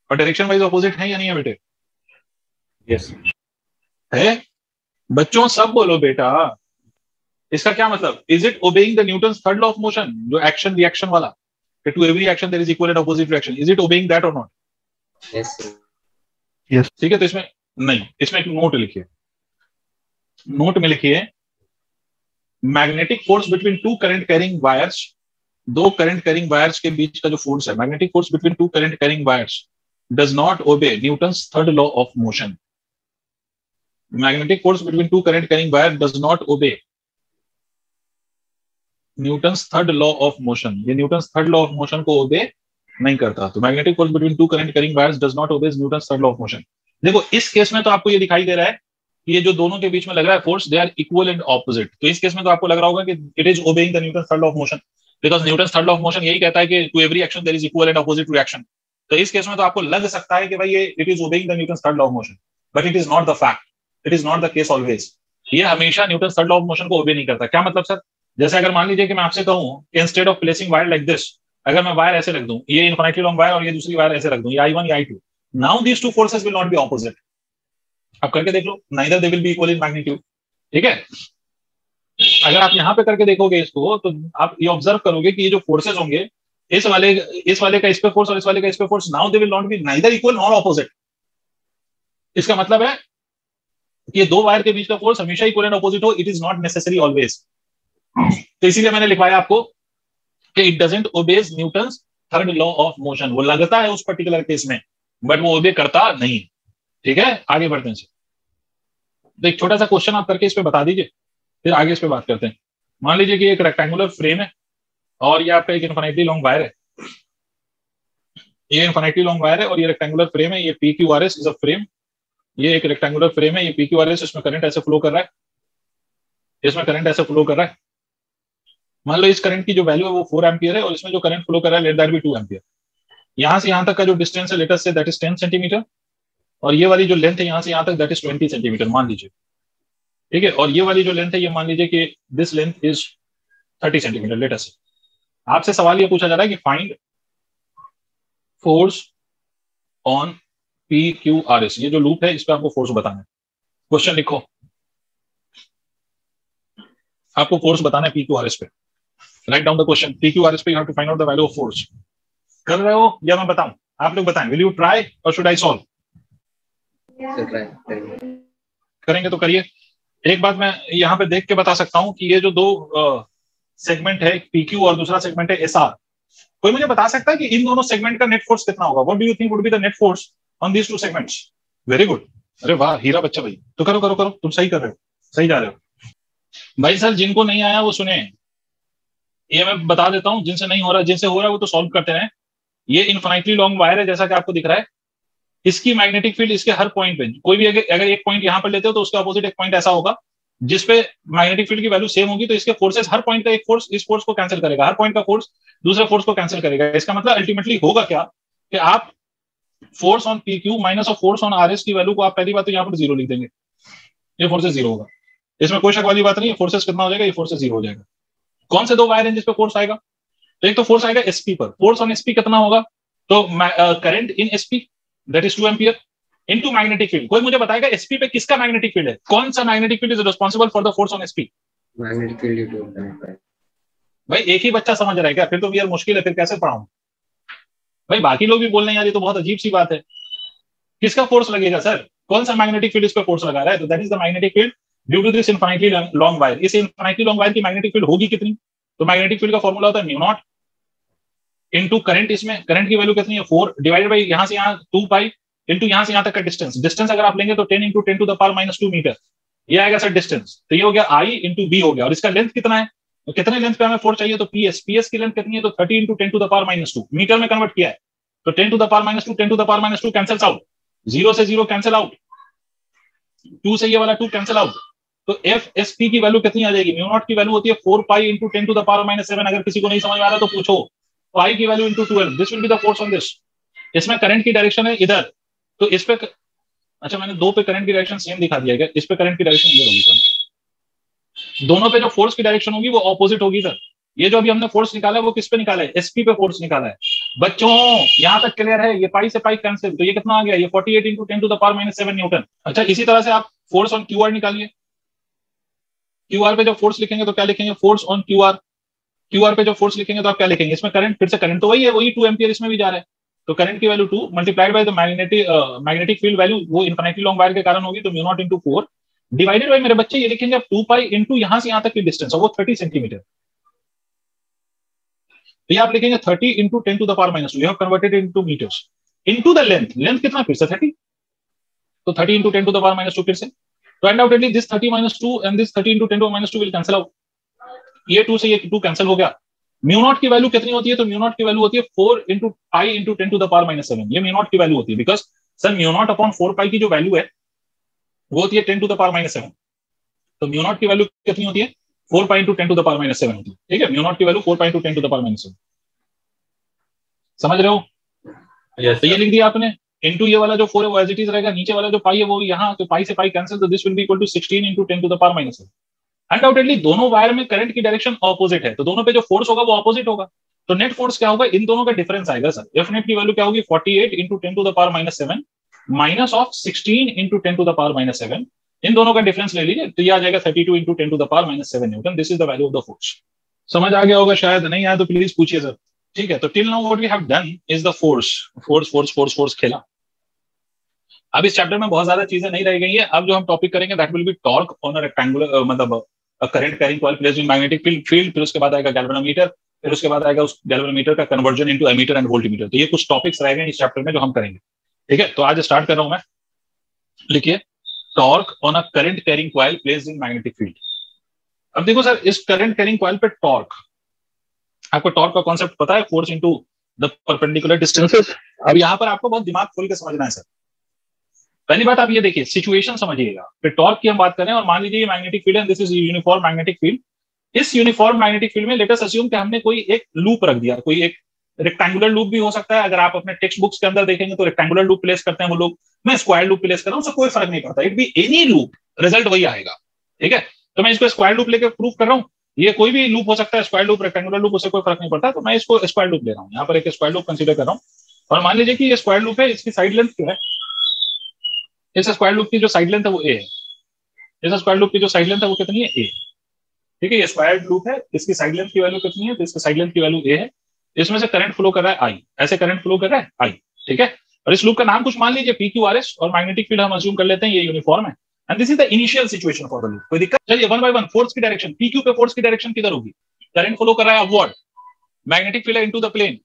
और direction wise opposite हैं या नहीं है बेटे? यस है बच्चों, सब बोलो बेटा। इसका क्या मतलब? Is it obeying the Newton's third law of motion, जो action reaction वाला, कि to every action there is equal and opposite reaction, is it obeying that or not? Yes. yes ठीक है, तो इसमें नहीं, इसमें एक नोट लिखिए, नोट में लिखिए magnetic force between two current carrying wires, दो करंट कैरिंग वायर्स के बीच का जो फोर्स है, magnetic force between two current carrying wires does not obey Newton's third law of motion. Magnetic force between two current carrying wire does not obey Newton's third law of motion. ये Newton's third law of motion को obey नहीं करता। तो magnetic force between two current carrying wires does not obey Newton's third law of motion. देखो इस case में तो आपको ये दिखाई दे रहा है कि ये जो दोनों के बीच में लग रहा है force, they are equal and opposite. तो इस केस में तो आपको लग रहा होगा कि it is obeying the Newton's third law of motion, because Newton's third law of motion यही कहता है कि to every action there is equal and opposite reaction. तो इस केस में तो आपको लग सकता है कि भाई ये it is obeying the Newton's third law of motion, but it is not the fact, it is not the case always. ये हमेशा Newton's third law of motion को ओबे नहीं करता। क्या मतलब सर? जैसे अगर मान लीजिए कि मैं आपसे कहूं कि instead of placing wire like this, अगर मैं वायर ऐसे रख दूं, ये इनफिनिटली लॉन्ग वायर और ये दूसरी वायर ऐसे रख दूं, ये I1 या I2, now these two forces will not be opposite. आप करके देख लो, neither they will be equal in magnitude. ठीक है, अगर आप यहां पे करके देखोगे इसको तो आप ये ऑब्जर्व करोगे कि ये जो फोर्सेस होंगे, इस वाले का इस पे फोर्स और इस वाले का इस पे force, now they will not B neither equal nor opposite. इसका मतलब है कि दो वायर के बीच का फोर्स हमेशा इक्वल एंड ऑपोजिट हो, it is not necessary always. तो इसीलिए मैंने लिखवाया आपको कि it doesn't obeys Newton's third law of motion. वो लगता है उस पर्टिकुलर केस में, बट वो ओबे करता नहीं। ठीक है, आगे बढ़ते हैं। तो एक छोटा सा क्वेश्चन आप करके इस पे बता दीजिए, फिर आगे इस पे बात करते हैं। मान लीजिए कि एक रेक्टेंगुलर फ्रेम है और ये आपका एक इनफिनिटली लॉन्ग वायर है। ये इनफिनिटली लॉन्ग वायर है और ये रेक्टेंगुलर फ्रेम है। ये PQRS इज अ फ्रेम। ये एक रेक्टेंगुलर फ्रेम है, ये PQRS, इसमें करंट ऐसे फ्लो कर रहा है, इसमें करंट ऐसे फ्लो कर रहा है। मान लो इस करंट की जो वैल्यू है वो 4 एम्पियर है और इसमें जो करंट फ्लो कर रहा है लेट दैट बी 2 एम्पियर। यहां से यहां तक का जो डिस्टेंस है let us say that is 10 centimetre, और ये वाली जो लेंथ है यहां से यहां तक दैट इज 20 सेंटीमीटर मान लीजिए। ठीक है, और ये वाली जो लेंथ है ये मान लीजिए कि this length is 30 centimetre let us. आपसे सवाल ये पूछा जा रहा है कि फाइंड फोर्स ऑन PQRS। ये जो लूप है इस पे आपको फोर्स बताना है। क्वेश्चन लिखो, आपको फोर्स बताना है PQRS पे। Write down the question, PQRS पे you have to find out the value of force. कर रहे हो या मैं बताऊं? आप लोग बताएं, विल यू ट्राई और शुड आई सॉल्व? करेंगे तो करिए। एक बात मैं यहाँ पे देख के बता सकता हूँ कि ये जो दो सेगमेंट है PQ और दूसरा सेगमेंट है SR, कोई मुझे बता सकता है कि इन दोनों सेगमेंट का नेट फोर्स कितना होगा? What do you think would be the net force on these two segments? Very good, अरे वाह हीरा बच्चा भाई। तो करो करो करो, तुम सही कर रहे हो, सही जा रहे हो भाई। सर जिनको नहीं आया वो सुने, ये मैं बता देता हूँ। जिनसे नहीं हो रहा, जिनसे हो रहा है वो तो सॉल्व करते हैं। ये इनफिनिटली लॉन्ग वायर है जैसा कि आपको दिख रहा है। इसकी मैग्नेटिक फील्ड इसके हर पॉइंट पे, कोई भी अगर एक पॉइंट यहां पर लेते हो तो उसके अपोजिट एक पॉइंट ऐसा होगा जिसपे मैग्नेटिक फील्ड की वैल्यू सेम होगी। तो इसके फोर्सेस, हर पॉइंट का एक फोर्स इस फोर्स को कैंसिल करेगा, हर पॉइंट का फोर्स दूसरे फोर्स को कैंसिल करेगा। इसका मतलब अल्टीमेटली होगा क्या कि आप force on PQ minus of force on RS की वैल्यू को आप पहली बात तो यहाँ पर 0 लिख देंगे। ये फोर्सेस 0 होगा, इसमें कोई शक वाली बात नहीं है। फोर्सेस कितना हो जाएगा? ये फोर्सेस 0 हो जाएगा। कौन से दो वायर हैं जिसपे फोर्स आएगा? तो एक तो फोर्स आएगा SP पर। फोर्स ऑन SP कितना होगा? तो current in SP that is 2 ampere into magnetic field. कोई मुझे बताएगा SP पे किसका मैग्नेटिक फील्ड है? कौन सा magnetic field is responsible for the force on SP? Magnetic field due to भाई एक ही बच्चा समझ रहा है क्या? फिर तो यार मुश्किल है, फिर कैसे पढ़ाऊं भाई? बाकी लोग भी बोल रहे हैं यार ये तो बहुत अजीब सी बात है। किसका फोर्स लगेगा सर? कौन सा मैग्नेटिक फील्ड इस पे फोर्स लगा रहा है? तो that is the magnetic field due to this infinitely long wire. इस इनफिनिटली लॉन्ग वायर की मैग्नेटिक फील्ड होगी कितनी? तो मैग्नेटिक फील्ड का फॉर्मूला होता है म्यू नॉट इनटू करंट। इसमें करंट की वैल्यू कितनी है? 4 डिवाइडेड बाई यहां से यहां 2 पाई इनटू यहां से यहां तक का डिस्टेंस। डिस्टेंस अगर आप लेंगे तो 10 into 10 to the power -2 metre ये आएगा सर डिस्टेंस। तो ये हो गया I इंटू B हो गया। और इसका लेंथ कितना है? तो कितने लेंथ पे हमें फोर्स चाहिए? तो PS की लेंथ कितनी है? तो 30 into 10 to the power -2 metre में कन्वर्ट किया है। तो 10 to the power -2 10 to the power -2 cancels out, 0 से 0 कैंसिल आउट, 2 से ये वाला 2 कैंसिल आउट। तो FSP की वैल्यू कितनी आ जाएगी? म्यू नॉट की वैल्यू होती है 4 pi into 10 to the power -7। अगर किसी को नहीं समझ में आ रहा तो पूछो। पाई की value into 12, this will be the force on this. इसमें करंट की डायरेक्शन है इधर, तो इस पे अच्छा मैंने 2 पे करंट की डायरेक्शन सेम दिखा दिया है। इस पे करंट की डायरेक्शन इधर होगी सर। दोनों पे जो फोर्स की डायरेक्शन होगी वो ऑपोजिट होगी सर। ये जो अभी हमने फोर्स निकाला है वो किस पे निकाला है? SP पे फोर्स निकाला है। बच्चों यहां तक क्लियर है? ये पाई से पाई कैंसिल, तो ये कितना आ गया? ये 48 into 10 to the power -7 newton. अच्छा इसी तरह से आप फोर्स ऑन QR निकालिए। QR पे जो फोर्स लिखेंगे तो क्या लिखेंगे? फोर्स ऑन QR पे जो फोर्स लिखेंगे तो आप क्या लिखेंगे? इसमें करंट, फिर से करंट तो वही है, वही 2 एम्पियर इसमें भी जा रहा है। तो करंट की value 2 multiplied by the magnetic field value, वो इनफिनिटली लॉन्ग वायर के कारण होगी, तो mu naught into 4 divided by मेरे बच्चे ये लिखेंगे आप 2 पाई इंटू यहां से यहां तक की डिस्टेंस और वो 30 सेंटीमीटर, तो ये आप लिखेंगे 30 into 10 to the power minus 2, you have converted into metres, into the length, length कितना फिर से 30, तो 30 into 10 to the power minus 2 फिर से, तो undoubtedly this 30 minus 2 and this 30 into 10 to minus 2 will cancel out, ये 2 से ये 2 कैंसिल हो गया। म्यू नॉट की वैल्यू कितनी होती है, तो म्यू नॉट की वैल्यू होती है 4 into pi into 10 to the power minus 7, ये म्यू नॉट की वैल्यू होती है, because sir mu naught upon 4 pi की जो वैल्यू है वो होती है 10 टू द पावर माइनस 7, तो म्यू नॉट की वैल्यू कितनी होती है 4 pi into 10 to the power minus 7 होती है, ठीक है, म्यू नॉट की value 4 pi into 10 to the power minus 7, समझ रहे हो? Yes, तो ये sir. लिख दिया आपने, इनटू ये वाला जो 4 है वो एज इट इज रहेगा, नीचे वाला जो पाई है वो यहाँ, तो पाई से पाई कैंसिल, तो this will be equal to 16 into 10 to the power minus 7। Undoubtedly दोनों वायर में करंट की डायरेक्शन ऑपोजिट है, तो दोनों पे जो फोर्स होगा वो ऑपोजिट होगा, तो नेट फोर्स क्या होगा, इन दोनों का डिफरेंस आएगा सर। एफ नेट की वैल्यू क्या होगी 48 into 10 to the power minus 7 minus of 16 into 10 to the power minus 7, इन दोनों का डिफरेंस ले लीजिए तो ये आ जाएगा 32 into 10 to the power minus 7 newton, this is the value of the force. समझ आ गया होगा, शायद नहीं आया तो प्लीज पूछिए सर, ठीक है। तो till now what we have done is the force force force force force खेला। अब इस चैप्टर में बहुत ज्यादा चीजें नहीं रह गई है, अब जो हम टॉपिक करेंगे that will be torque on a rectangular मतलब current carrying coil placed in magnetic field, फिर उसके बाद आएगा गैल्वेनोमीटर, फिर उसके बाद आएगा उस गैल्वेनोमीटर का conversion into ammeter and voltmeter. तो ये कुछ टॉपिक्स रह गए इस चैप्टर में जो हम करेंगे, ठीक है। तो आज स्टार्ट कर रहा हूं मैं, लिखिए torque on a current carrying coil placed in magnetic field. अब देखो सर, इस करंट कैरिंग कॉइल पे टॉर्क, आपको टॉर्क का कॉन्सेप्ट पता है, force into the perpendicular distances. अब यहाँ पर आपको बहुत दिमाग खोल के समझना है सर। पहली बात आप ये देखिए, सिचुएशन समझिएगा, फिर टॉर्क की हम बात करें, और मान लीजिए ये मैग्नेटिक फील्ड है, this is uniform magnetic field. इस यूनिफॉर्म मैग्नेटिक फील्ड में लेट अस अज्यूम कि हमने कोई एक लूप रख दिया, कोई एक रेक्टेंगुलर लूप भी हो सकता है, अगर आप अपने टेक्स्ट बुक्स के अंदर देखेंगे तो रेक्टेंगुलर लूप प्लेस करते हैं वो लोग, मैं स्क्वायर लूप प्लेस कर रहा हूं, उससे कोई फर्क नहीं पड़ता, it be any loop, result वही आएगा, ठीक है। तो मैं इसको स्क्वायर लूप लेकर प्रूव कर रहा हूँ, ये कोई भी लूप हो सकता है, स्क्वायर लूप रेक्टेंगुलर लूप, उससे कोई फर्क नहीं पड़ता, तो मैं इसको स्क्वायर लूप ले रहा हूँ, यहाँ पर एक स्क्वायर लूप कंसीडर कर रहा हूँ, और मान लीजिए कि ये स्क्वायर लूप है, इसकी साइड लेंथ क्या है, इस स्क्वायर लूप की जो साइड लेंथ है वो ए है, इस स्क्वायर लूप की जो साइड लेंथ है वो कितनी है ए, ठीक है। ये स्क्वायर लूप है, इसकी साइड लेंथ की वैल्यू कितनी है, तो इसकी साइड लेंथ की वैल्यू ए है, इसमें से करंट फ्लो कर रहा है आई, ऐसे करंट फ्लो कर रहा है आई, ठीक है। और इस लूप का नाम कुछ मान लीजिए पी क्यू आर एस, और मैग्नेटिक फील्ड हम अज्यूम कर लेते हैं ये यूनिफॉर्म है, and this is the initial situation for the loop. कोई दिक्कत? चलिए वन बाय वन, फोर्स की डायरेक्शन, पी क्यू पे फोर्स की डायरेक्शन किधर होगी, करंट फ्लो कर रहा है अपवर्ड, मैग्नेटिक फील्ड है इनटू द प्लेन,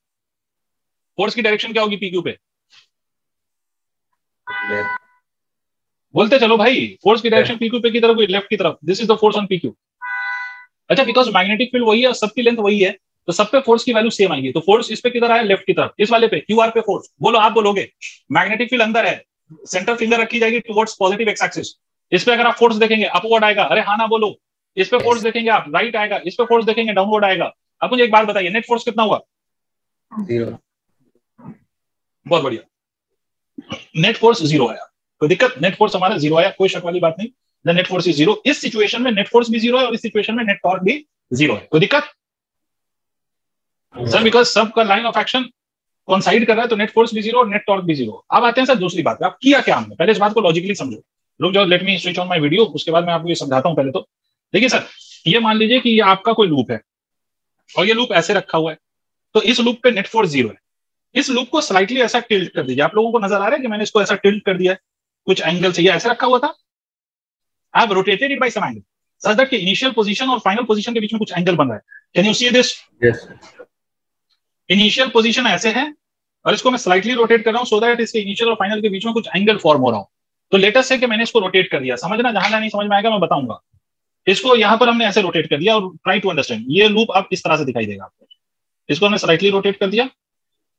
फोर्स की डायरेक्शन क्या होगी पी क्यू पे, बोलते चलो भाई, फोर्स की डायरेक्शन पी क्यू पे किधर होगी, लेफ्ट की तरफ, this is the force on P Q. अच्छा, बिकॉज मैग्नेटिक फील्ड वही है और सबकी लेंथ वही है, तो सब पे फोर्स की वैल्यू सेम आएगी, तो फोर्स इस पे किधर आया, लेफ्ट की तरफ, इस वाले पे क्यू आर पे फोर्स, बोलो आप बोलोगे, मैग्नेटिक फील्ड अंदर है, सेंटर फिंगर रखी जाएगी टुवर्ड्स पॉजिटिव एक्स एक्सिस, इस पे अगर आप फोर्स देखेंगे अपवर्ड आएगा, अरे हाँ ना बोलो, इस पे फोर्स देखेंगे आप राइट आएगा, इस पे फोर्स देखेंगे डाउनवर्ड आएगा। अब मुझे एक बात बताइए, नेट फोर्स कितना हुआ, 0। बहुत बढ़िया, नेट फोर्स 0 आया, कोई दिक्कत, नेट फोर्स हमारा 0 आया, कोई शक वाली बात नहीं, द नेट फोर्स इज 0। इस सिचुएशन में नेट फोर्स भी 0 है और इस सिचुएशन में नेट टॉर्क भी 0 है, कोई दिक्कत सर, बिकॉज सबका लाइन ऑफ एक्शन कोइंसाइड कर रहा है, तो नेट फोर्स भी 0 और नेट टॉर्क भी 0। अब आते हैं सर दूसरी बात, आप किया क्या हमने, पहले इस बात को लॉजिकली समझो, रुक जाओ, let me switch on my video, उसके बाद मैं आपको ये समझाता हूं। पहले तो देखिए सर, ये मान लीजिए कि ये आपका कोई लूप है और ये लूप ऐसे रखा हुआ है, तो इस लूप पे नेट फोर्स 0 है, इस लूप को स्लाइटली ऐसा टिल्ट कर दीजिए, आप लोगों को नजर आ रहा है कि मैंने इसको ऐसा टिल्ट कर दिया है, कुछ एंगल से ये ऐसे रखा हुआ था, I have rotated it by some angle such that कि इनिशियल पोजीशन और फाइनल पोजीशन के बीच में कुछ एंगल बन रहा है, can you see this, Yes. Initial position ऐसे है और इसको मैं स्लाइटली रोटेट कर रहा हूं सो दैट इसके इनिशियल और फाइनल के बीच में कुछ एंगल फॉर्म हो रहा हो, तो लेटेस्ट है कि मैंने इसको रोटेट कर दिया, समझना, जहां नहीं समझ में आएगा मैं बताऊंगा, इसको यहां पर हमने ऐसे रोटेट कर दिया, और ट्राई टू अंडरस्टैंड, ये लूप अब इस तरह से दिखाई देगा आपको, इसको हमने स्लाइटली रोटेट कर दिया,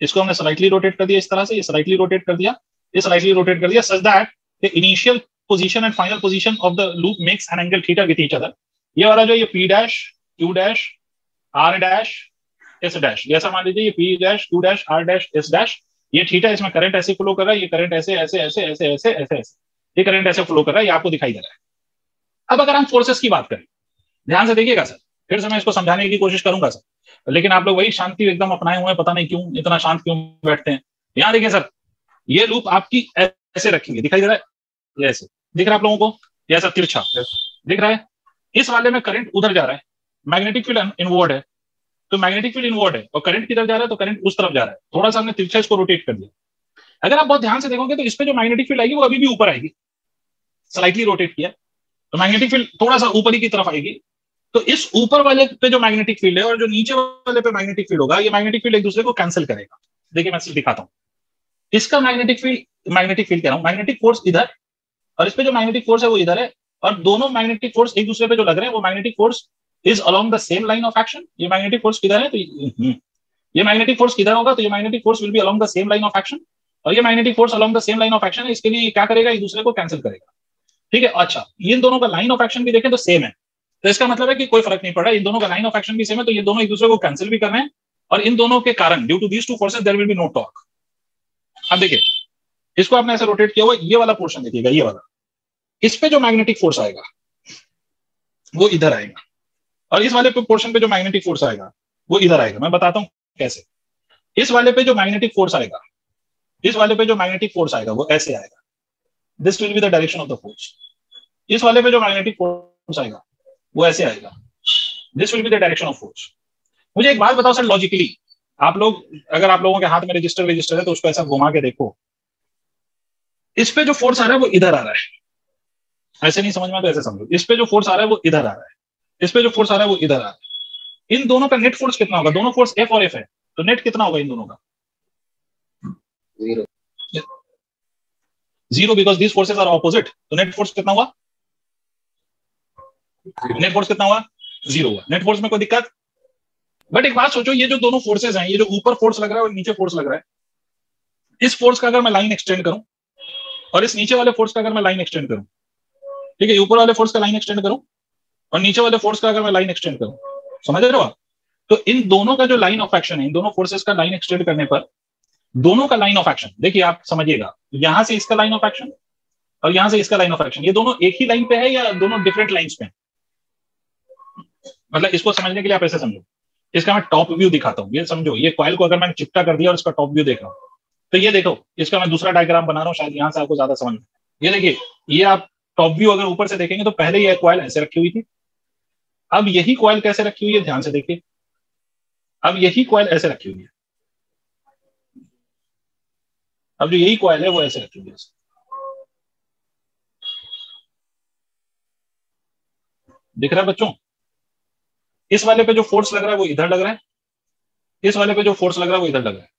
इसको हमने स्लाइटली रोटेट कर दिया इस तरह से, ये स्लाइटली रोटेट कर दिया, ये स्लाइटली रोटेट कर दिया, such that the initial position and final position of the loop makes an angle theta with each other. ये वाला जो ये P dash Q dash R dash S dash, जैसा मान लीजिए ये P dash Q dash R dash S dash, ये theta, इसमें करंट ऐसे फ्लो कर रहा है, ये करंट ऐसे ऐसे ऐसे ऐसे ऐसे ऐसे ऐसे, ये करंट ऐसे फ्लो कर रहा है, ये आपको दिखाई दे रहा है। अब अगर हम फोर्सेस की बात करें, ध्यान से देखिएगा सर, फिर से मैं इसको समझाने की कोशिश करूंगा सर, लेकिन आप लोग वही शांति एकदम अपनाए हुए हैं, पता नहीं क्यों इतना शांत क्यों बैठते हैं। यहाँ देखिए सर, ये लूप आपकी ऐसे रखेंगे, दिखाई दे रहा है, ये ऐसे दिख रहा है आप लोगों को, ये ऐसा तिरछा दिख रहा है, इस वाले में करंट उधर जा रहा है, मैग्नेटिक फील्ड इनवर्ड है, तो मैग्नेटिक फील्ड इनवर्ड है और करंट किधर जा रहा है, तो करंट उस तरफ जा रहा है, थोड़ा सा हमने तिरछा इसको रोटेट कर दिया। अगर आप बहुत ध्यान से देखोगे तो इस पे जो मैग्नेटिक फील्ड आएगी वो अभी भी ऊपर आएगी, स्लाइटली रोटेट किया, तो मैग्नेटिक फील्ड थोड़ा सा ऊपर ही की तरफ आएगी। तो इस ऊपर वाले पे जो मैग्नेटिक फील्ड है और जो नीचे वाले पे मैग्नेटिक फील्ड होगा, ये मैग्नेटिक फील्ड एक दूसरे को कैंसिल करेगा। देखिए मैं सिर्फ दिखाता हूँ। इसका मैग्नेटिक फील्ड कह रहा हूँ, मैग्नेटिक फोर्स इधर, और इस पे जो मैग्नेटिक फोर्स है वो इधर है, और दोनों मैग्नेटिक फोर्स एक दूसरे पे जो लग रहे हैं वो magnetic force is along the same line of action. ये मैग्नेटिक फोर्स किधर है, तो ये मैग्नेटिक फोर्स किधर होगा, तो ये magnetic force will B along the same line of action, और ये magnetic force along the same line of action है। इसके लिए क्या करेगा, एक दूसरे को कैंसिल करेगा। ठीक है, अच्छा इन दोनों का लाइन ऑफ एक्शन भी देखें तो सेम है, तो इसका मतलब है कि कोई फर्क नहीं पड़ रहा है, इन दोनों का लाइन ऑफ एक्शन भी सेम है, तो ये दोनों एक दूसरे को कैंसिल भी कर रहे हैं, और इन दोनों के कारण due to these two forces there will be no torque. अब देखिए इसको आपने ऐसे रोटेट किया हुआ, ये वाला पोर्शन देखिएगा, ये वाला, इस पे जो मैग्नेटिक फोर्स आएगा वो इधर आएगा, और इस वाले पोर्शन पे जो मैग्नेटिक फोर्स आएगा वो इधर आएगा। मैं बताता हूं कैसे। इस वाले पे जो मैग्नेटिक फोर्स आएगा, इस वाले पे जो मैग्नेटिक फोर्स आएगा वो ऐसे आएगा, this will be the direction of the force. इस वाले पे जो मैग्नेटिक फोर्स आएगा वो ऐसे आएगा, this will be the direction of force. मुझे एक बात बताओ सर, लॉजिकली आप लोग, अगर आप लोगों के हाथ में रजिस्टर है तो उसको ऐसा घुमा के देखो, इस पे जो फोर्स आ रहा है वो इधर आ रहा है, ऐसे नहीं समझ में तो ऐसे समझो, इस पे जो फोर्स आ रहा है वो इधर आ रहा है, इस पे जो फोर्स आ रहा है वो इधर आ रहा है। इन दोनों का नेट फोर्स कितना होगा, दोनों फोर्स F और F है, तो नेट कितना होगा इन दोनों का, 0 because these forces are opposite. तो नेट फोर्स कितना हुआ, नेट फोर्स कितना हुआ, 0 हुआ। नेट फोर्स में कोई दिक्कत। बट एक बात सोचो, ये जो दोनों फोर्सेस हैं, ये जो ऊपर फोर्स लग रहा है और नीचे फोर्स लग रहा है, इस फोर्स का अगर मैं लाइन एक्सटेंड करूं और इस नीचे वाले फोर्स का अगर मैं लाइन एक्सटेंड करूं, ठीक है, ऊपर वाले फोर्स का लाइन एक्सटेंड करूं और नीचे वाले फोर्स का अगर मैं लाइन एक्सटेंड करूं, समझ रहे हो आप, तो इन दोनों का जो लाइन ऑफ एक्शन है, इन दोनों फोर्सेस का लाइन एक्सटेंड करने पर दोनों का लाइन ऑफ एक्शन, देखिए आप समझिएगा, यहां से इसका लाइन ऑफ एक्शन और यहां से इसका लाइन ऑफ एक्शन, ये दोनों एक ही लाइन पे है या दोनों डिफरेंट लाइंस पे? मतलब इसको समझने के लिए आप ऐसे समझो, इसका मैं टॉप व्यू दिखाता हूँ। ये समझो, ये कॉइल को अगर मैंने चिपटा कर दिया और इसका टॉप व्यू देख रहा हूँ, तो ये देखो, इसका मैं दूसरा डायग्राम बना रहा हूँ, शायद यहां से आपको ज्यादा समझ में। ये देखिए, ये आप टॉप व्यू अगर ऊपर से देखेंगे तो पहले ये कॉइल ऐसे रखी हुई थी, अब यही कॉइल कैसे रखी हुई है, ध्यान से देखिए, अब यही कॉइल ऐसे रखी हुई है, अब जो यही कॉइल है वो ऐसे रखी हुई है। दिख रहा है बच्चों? इस वाले पे जो फोर्स लग रहा है वो इधर लग रहा है, इस वाले पे जो फोर्स लग रहा है वो इधर लग रहा है।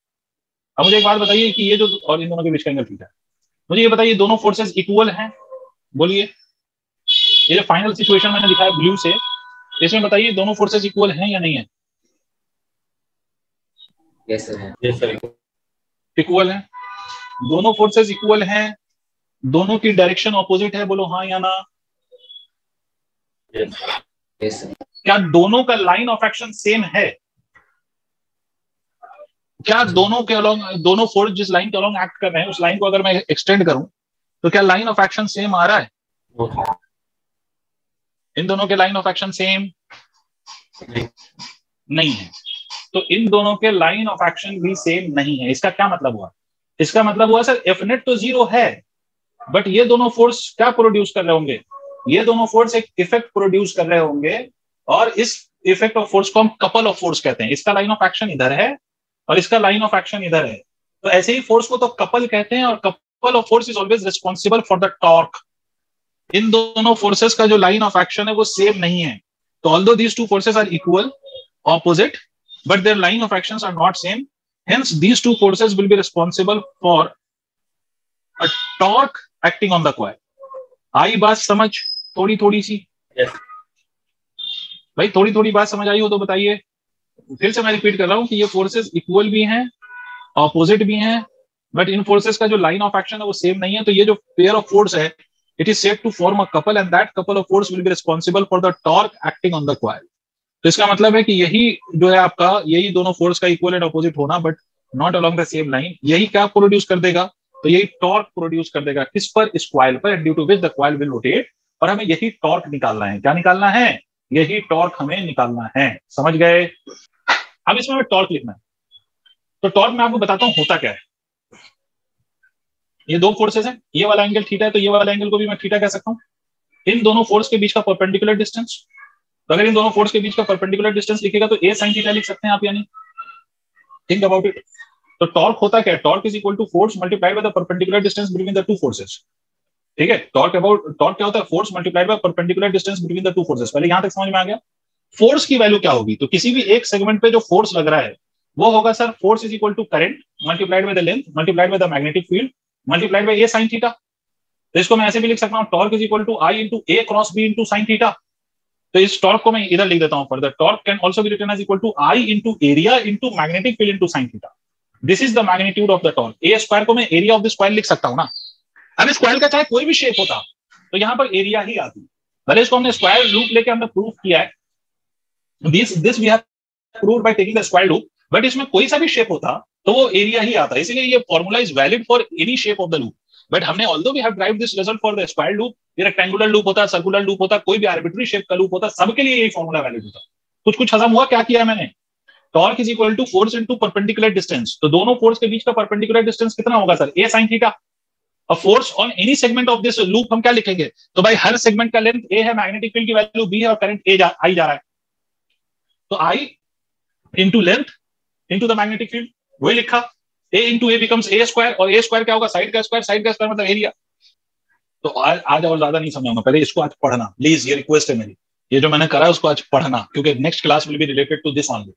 अब मुझे एक बात बताइए कि ये जो, और इन दोनों के बीच का एंगल थीटा है, मुझे ये बताइए दोनों फोर्सेस इक्वल हैं? बोलिए, ये जो फाइनल सिचुएशन मैंने दिखाया ब्लू से, इसमें बताइए दोनों फोर्सेस इक्वल हैं या नहीं है? Yes sir, yes sir, equal है, दोनों फोर्सेस इक्वल हैं, दोनों की डायरेक्शन ऑपोजिट है, बोलो हाँ या ना? यस सर, क्या दोनों का लाइन ऑफ एक्शन सेम है? क्या दोनों के अलोंग, दोनों फोर्स जिस लाइन के अलोंग एक्ट कर रहे हैं उस लाइन को अगर मैं एक्सटेंड करूं तो क्या लाइन ऑफ एक्शन सेम आ रहा है? इन दोनों के लाइन ऑफ एक्शन सेम नहीं है, तो इन दोनों के लाइन ऑफ एक्शन भी सेम नहीं है। इसका क्या मतलब हुआ? इसका मतलब हुआ सर एफ नेट तो 0 है, बट ये दोनों फोर्स क्या प्रोड्यूस कर रहे होंगे? ये दोनों फोर्स एक इफेक्ट प्रोड्यूस कर रहे होंगे, और इस इफेक्ट ऑफ फोर्स को हम कपल ऑफ फोर्स कहते हैं। इसका लाइन ऑफ एक्शन इधर है और इसका लाइन ऑफ एक्शन इधर है, तो ऐसे ही फोर्स को तो कपल कहते हैं, और couple of force is always responsible for the torque. इन दोनों फोर्सेस का जो लाइन ऑफ एक्शन है वो सेम नहीं है, तो although these two forces are equal, opposite, but their line of actions are not same, hence these two forces will be responsible for a torque acting on the coil. आई बात समझ थोड़ी थोड़ी सी? Yes. भाई थोड़ी थोड़ी बात समझ आई हो तो बताइए। फिर से मैं रिपीट कर रहा हूं कि ये फोर्सेस इक्वल भी हैं, ऑपोजिट भी हैं, बट इन फोर्सेस का जो लाइन ऑफ एक्शन है वो सेम नहीं है। तो ये जो पेयर ऑफ फोर्स है, it is said to form a couple, and that couple of force will be responsible for the torque acting on the coil. तो इसका मतलब है कि यही जो है आपका, यही दोनों फोर्स का इक्वल एंड ऑपोजिट होना, but not along the same line, यही क्या प्रोड्यूस कर देगा? तो यही टॉर्क प्रोड्यूस कर देगा। किस पर? इस कॉइल पर, due to which the coil will rotate. और हमें यही टॉर्क निकालना है। क्या निकालना है? यही टॉर्क हमें निकालना है। समझ गए? अब इसमें हमें टॉर्क लिखना है, तो टॉर्क मैं आपको बताता हूं होता क्या है। ये दो फोर्सेस हैं, ये वाला एंगल थीटा है, तो ये वाला एंगल को भी मैं थीटा कह सकता हूं। इन दोनों फोर्स के बीच का परपेंडिकुलर डिस्टेंस, तो अगर इन दोनों फोर्स के बीच का परपेंडिकुलर डिस्टेंस लिखेगा तो a sin थीटा लिख सकते हैं आप, यानी थिंक अबाउट इट। तो टॉर्क होता क्या है? Torque is equal to force multiplied by the perpendicular distance between the two forces. ठीक है, टॉर्क क्या होता है, force multiplied by perpendicular distance between the two forces. पहले यहां तक समझ में आ गया। फोर्स की वैल्यू क्या होगी, तो किसी भी एक सेगमेंट पे जो फोर्स लग रहा है वो होगा sir force is equal to current multiplied by the length multiplied by the magnetic field multiplied by a sine theta. तो इसको मैं ऐसे भी लिख सकता हूं, torque is equal to I into A cross B into sine theta. तो इस टॉर्क को मैं इधर लिख देता हूं further, torque can also be written as equal to I into area into magnetic field into sine theta. This is the magnitude of the torque. A square को मैं एरिया ऑफ द स्क्वायर लिख सकता हूं ना। अब square का चाहे कोई भी शेप होता तो यहां पर एरिया ही आती। भले इसको हमने स्क्वायर रूट लेके हमने प्रूफ किया है, this we have proved by taking the square root, but इसमें कोई सा भी शेप होता तो वो एरिया ही आता, इसीलिए ये formula is valid for any shape of the loop. But हमने although we have derived this result for the square loop, ये रेक्टेंगुलर लूप होता, सर्कुलर लूप होता, कोई भी आर्बिट्री शेप का लूप होता, सबके लिए यही फॉर्मूला वैलिड होता। कुछ हजम हुआ क्या किया मैंने, torque is equal to force into perpendicular distance. तो दोनों फोर्स के बीच का परपेंडिकुलर डिस्टेंस कितना होगा सर, ए साइन थीटा। अब force on any segment of this loop हम क्या लिखेंगे, तो भाई हर सेगमेंट का लेंथ ए है, मैग्नेटिक फील्ड की वैल्यू बी है और करंट आई जा रहा है, तो I into length into the magnetic field, वही लिखा, A into A becomes A square, और ए स्क्वायर क्या होगा, साइड का स्क्वायर, साइड का स्क्वायर मतलब एरिया। तो आज और ज्यादा नहीं समझाऊंगा, पहले इसको आज पढ़ना प्लीज, ये रिक्वेस्ट है मेरी, ये जो मैंने करा उसको आज पढ़ना, क्योंकि next class will be related to this only.